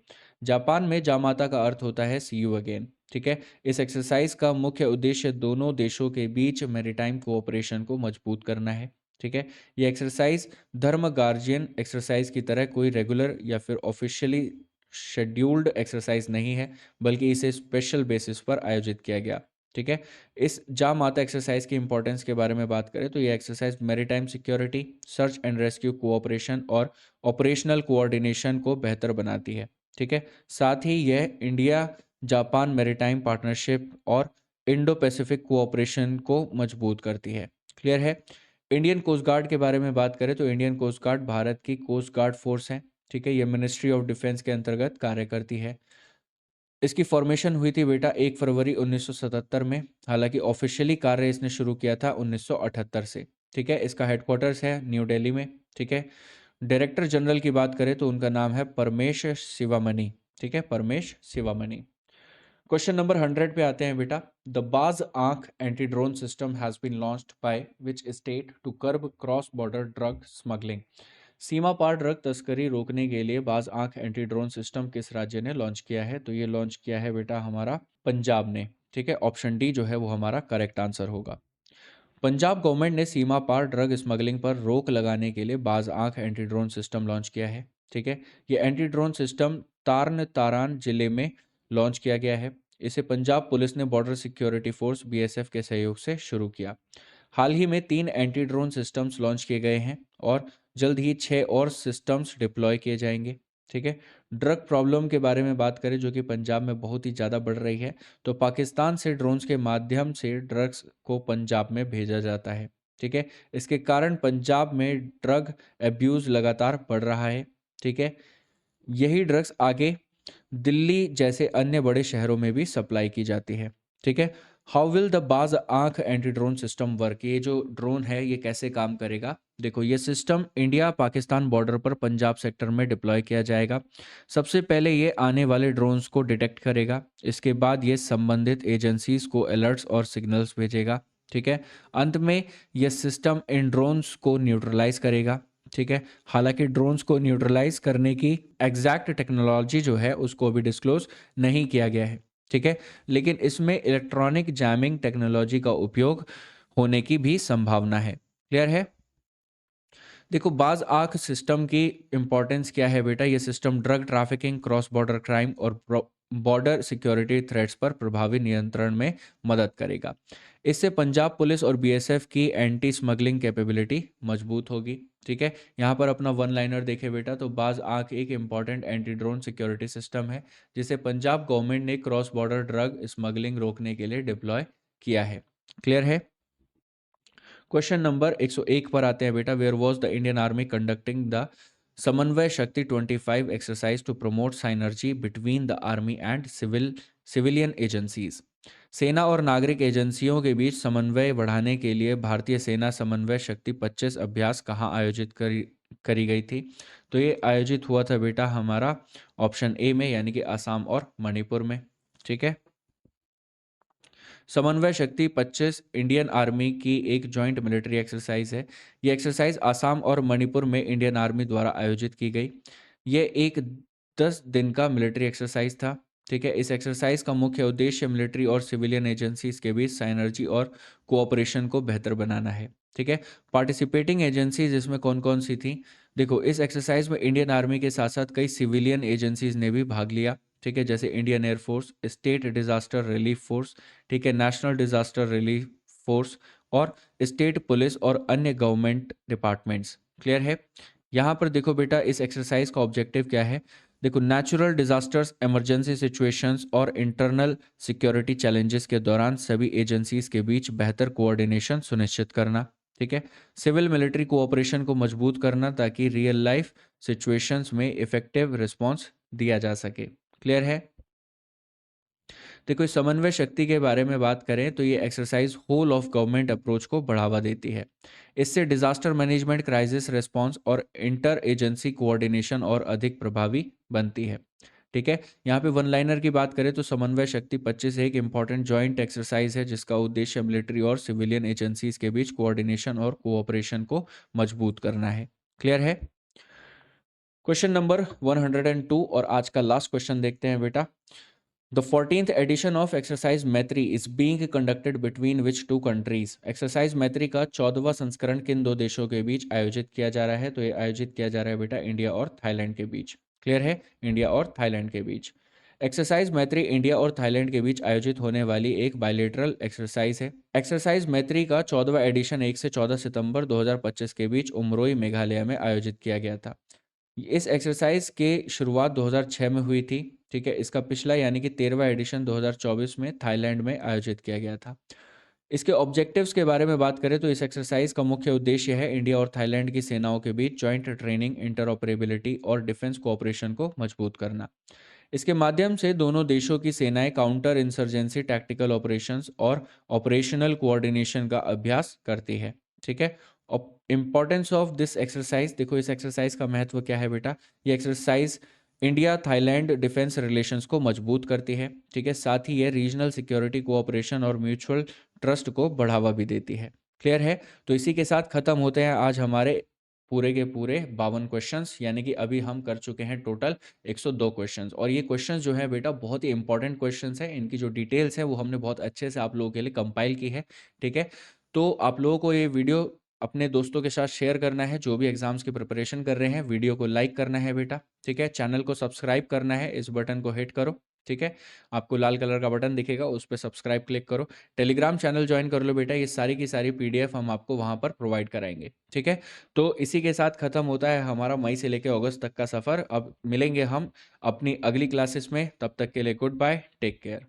जापान में जामाता का अर्थ होता है सी यू अगेन। ठीक है। इस एक्सरसाइज का मुख्य उद्देश्य दोनों देशों के बीच मैरीटाइम कोऑपरेशन को मजबूत करना है। ठीक है। यह एक्सरसाइज धर्म गार्जियन एक्सरसाइज की तरह कोई रेगुलर या फिर ऑफिशियली शेड्यूल्ड एक्सरसाइज नहीं है, बल्कि इसे स्पेशल बेसिस पर आयोजित किया गया। ठीक है। इस जा माता एक्सरसाइज की इंपॉर्टेंस के बारे में बात करें तो यह exercise maritime security, search and rescue cooperation और ऑपरेशनल कोऑर्डिनेशन को बेहतर बनाती है। ठीक है। साथ ही यह इंडिया जापान मैरीटाइम पार्टनरशिप और इंडो पैसिफिक कोऑपरेशन को मजबूत करती है। क्लियर है? इंडियन कोस्ट गार्ड के बारे में बात करें तो इंडियन कोस्ट गार्ड भारत की कोस्ट गार्ड फोर्स है। ठीक है। ये मिनिस्ट्री ऑफ डिफेंस के अंतर्गत कार्य करती है। इसकी फॉर्मेशन हुई थी बेटा 1 फरवरी 1977 में। हालांकि ऑफिशियली कार्य इसने शुरू किया था 1978 से। ठीक है। इसका हेडक्वार्टर्स है न्यू दिल्ली में। ठीक है। डायरेक्टर जनरल की बात करें तो उनका नाम है परमेश शिवामणि। ठीक है। परमेश शिवामणि। क्वेश्चन नंबर 100 पे आते हैं बेटा। The Baaz Akh anti drone system has been launched by which state to curb cross border drug smuggling? सीमा पार ड्रग तस्करी रोकने के लिए बाज आंख एंटी ड्रोन सिस्टम किस राज्य ने लॉन्च किया है? तो ये लॉन्च किया है बेटा हमारा पंजाब ने। ठीक है। ऑप्शन डी जो है वो हमारा करेक्ट आंसर होगा। पंजाब गवर्नमेंट ने सीमा पार ड्रग स्मगलिंग पर रोक लगाने के लिए बाज Akh anti drone system launch किया है। ठीक है। ये एंटी ड्रोन सिस्टम तारन तारान जिले में लॉन्च किया गया है। इसे पंजाब पुलिस ने बॉर्डर सिक्योरिटी फोर्स BSF के सहयोग से शुरू किया। हाल ही में 3 एंटी ड्रोन सिस्टम्स लॉन्च किए गए हैं और जल्द ही 6 और सिस्टम्स डिप्लॉय किए जाएंगे। ठीक है। ड्रग प्रॉब्लम के बारे में बात करें जो कि पंजाब में बहुत ही ज़्यादा बढ़ रही है, तो पाकिस्तान से ड्रोन्स के माध्यम से ड्रग्स को पंजाब में भेजा जाता है। ठीक है। इसके कारण पंजाब में ड्रग अब्यूज़ लगातार बढ़ रहा है। ठीक है। यही ड्रग्स आगे दिल्ली जैसे अन्य बड़े शहरों में भी सप्लाई की जाती है। ठीक है। How will the Baaz Akh anti drone system work, ये जो ड्रोन है ये कैसे काम करेगा। देखो, ये सिस्टम इंडिया पाकिस्तान बॉर्डर पर पंजाब सेक्टर में डिप्लॉय किया जाएगा। सबसे पहले ये आने वाले ड्रोन्स को डिटेक्ट करेगा। इसके बाद ये संबंधित एजेंसीज को अलर्ट्स और सिग्नल्स भेजेगा। ठीक है। अंत में यह सिस्टम इन ड्रोन्स को न्यूट्रलाइज करेगा। ठीक है। हालांकि ड्रोन्स को न्यूट्रलाइज करने की एग्जैक्ट टेक्नोलॉजी जो है उसको अभी डिस्क्लोज नहीं किया गया है। ठीक है। लेकिन इसमें इलेक्ट्रॉनिक जैमिंग टेक्नोलॉजी का उपयोग होने की भी संभावना है। क्लियर है। देखो, बाज आंख सिस्टम की इंपॉर्टेंस क्या है बेटा। ये system drug trafficking, cross border crime और बॉर्डर सिक्योरिटी थ्रेट्स पर प्रभावी नियंत्रण में मदद करेगा। इससे पंजाब पुलिस और बीएसएफ की एंटी स्मगलिंग कैपेबिलिटी मजबूत होगी। ठीक है। यहाँ पर अपना वन लाइनर देखे बेटा, तो बाज आंख एक important anti drone security system है जिसे पंजाब गवर्नमेंट ने क्रॉस बॉर्डर ड्रग स्मगलिंग रोकने के लिए डिप्लॉय किया है। क्लियर है। क्वेश्चन नंबर 101 पर आते हैं बेटा। Where was the Indian army conducting the Samanvay Shakti 25 exercise to promote synergy between the army and civilian agencies. सेना और नागरिक एजेंसियों के बीच समन्वय बढ़ाने के लिए भारतीय सेना समन्वय शक्ति 25 अभ्यास कहाँ आयोजित करी गई थी। तो ये आयोजित हुआ था बेटा हमारा ऑप्शन ए में, यानी कि असम और मणिपुर में। ठीक है। समन्वय शक्ति 25 इंडियन आर्मी की एक जॉइंट मिलिट्री एक्सरसाइज है। ये एक्सरसाइज आसाम और मणिपुर में इंडियन आर्मी द्वारा आयोजित की गई। ये एक 10 दिन का मिलिट्री एक्सरसाइज था। ठीक है। इस एक्सरसाइज का मुख्य उद्देश्य मिलिट्री और सिविलियन एजेंसीज के बीच साइनर्जी और कोऑपरेशन को बेहतर बनाना है। ठीक है। पार्टिसिपेटिंग एजेंसीज इसमें कौन कौन सी थी। देखो, इस एक्सरसाइज में इंडियन आर्मी के साथ साथ कई सिविलियन एजेंसीज ने भी भाग लिया। ठीक है। जैसे Indian air force, state disaster relief force, ठीक है, नेशनल डिजास्टर रिलीफ फोर्स और स्टेट पुलिस और अन्य गवर्नमेंट डिपार्टमेंट्स। क्लियर है। यहाँ पर देखो बेटा, इस एक्सरसाइज का ऑब्जेक्टिव क्या है। देखो, नेचुरल डिजास्टर्स, इमरजेंसी सिचुएशंस और इंटरनल सिक्योरिटी चैलेंजेस के दौरान सभी एजेंसीज के बीच बेहतर कोऑर्डिनेशन सुनिश्चित करना। ठीक है। सिविल मिलिट्री कोऑपरेशन को मजबूत करना ताकि रियल लाइफ सिचुएशंस में इफेक्टिव रिस्पॉन्स दिया जा सके। क्लियर है। देखो, इस समन्वय शक्ति के बारे में बात करें तो ये exercise whole of government approach को बढ़ावा देती है। इससे डिजास्टर मैनेजमेंट, क्राइसिस रिस्पांस और इंटर एजेंसी कोऑर्डिनेशन और अधिक प्रभावी बनती है। ठीक है। यहाँ पे वन लाइनर की बात करें तो समन्वय शक्ति 25 एक इंपॉर्टेंट जॉइंट एक्सरसाइज है जिसका उद्देश्य मिलिट्री और सिविलियन एजेंसीज के बीच कोऑर्डिनेशन और कोऑपरेशन को मजबूत करना है। क्लियर है। क्वेश्चन नंबर 102 और आज का लास्ट क्वेश्चन देखते हैं बेटा। The 14th edition of Exercise Maitri is being conducted between which two countries? Exercise मैत्री का 14वां संस्करण किन दो देशों के बीच आयोजित किया जा रहा है। तो ये आयोजित किया जा रहा है बेटा इंडिया और थाईलैंड के बीच। क्लियर है। इंडिया और थाईलैंड के बीच एक्सरसाइज मैत्री इंडिया और थाईलैंड के बीच आयोजित होने वाली एक बायलेटरल एक्सरसाइज है। एक्सरसाइज मैत्री का 14वां एडिशन 1 से 14 सितंबर 2025 के बीच उमरोई मेघालय में आयोजित किया गया था। इस एक्सरसाइज के शुरुआत 2006 में हुई थी। ठीक है। इसका पिछला यानी कि 13वां एडिशन 2024 में थाईलैंड में आयोजित किया गया था। इसके ऑब्जेक्टिव्स के बारे में बात करें तो इस एक्सरसाइज का मुख्य उद्देश्य है इंडिया और थाईलैंड की सेनाओं के बीच जॉइंट ट्रेनिंग, इंटरऑपरेबिलिटी और डिफेंस कोऑपरेशन को मजबूत करना। इसके माध्यम से दोनों देशों की सेनाएं काउंटर इंसर्जेंसी, टैक्टिकल ऑपरेशंस और ऑपरेशनल कोऑर्डिनेशन का अभ्यास करती है। ठीक है। इंपॉर्टेंस ऑफ दिस एक्सरसाइज, देखो इस एक्सरसाइज का महत्व क्या है बेटा। ये exercise India Thailand defence relations को मजबूत करती है। ठीक है। साथ ही ये रीजनल सिक्योरिटी कोऑपरेशन और म्यूचुअल ट्रस्ट को बढ़ावा भी देती है। क्लियर है। तो इसी के साथ खत्म होते हैं आज हमारे पूरे के पूरे 52 क्वेश्चंस, यानी कि अभी हम कर चुके हैं टोटल 102 क्वेश्चंस। और ये क्वेश्चंस जो है बेटा बहुत ही इंपॉर्टेंट क्वेश्चंस है। इनकी जो डिटेल्स है वो हमने बहुत अच्छे से आप लोगों के लिए कंपाइल की है। ठीक है। तो आप लोगों को ये वीडियो अपने दोस्तों के साथ शेयर करना है जो भी एग्जाम्स की प्रिपरेशन कर रहे हैं। वीडियो को लाइक करना है बेटा। ठीक है। चैनल को सब्सक्राइब करना है, इस बटन को हिट करो। ठीक है? आपको लाल कलर का बटन दिखेगा, उस पे सब्सक्राइब क्लिक करो। टेलीग्राम चैनल जॉइन कर लो बेटा, ये सारी की सारी पीडीएफ हम आपको वहाँ पर प्रोवाइड कराएँगे, ठीक है? तो इसी के साथ खत्म होता है हमारा मई से लेके अगस्त तक का सफ़र। अब मिलेंगे हम अपनी अगली क्लासेस में, तब तक के लिए गुड बाय, टेक केयर।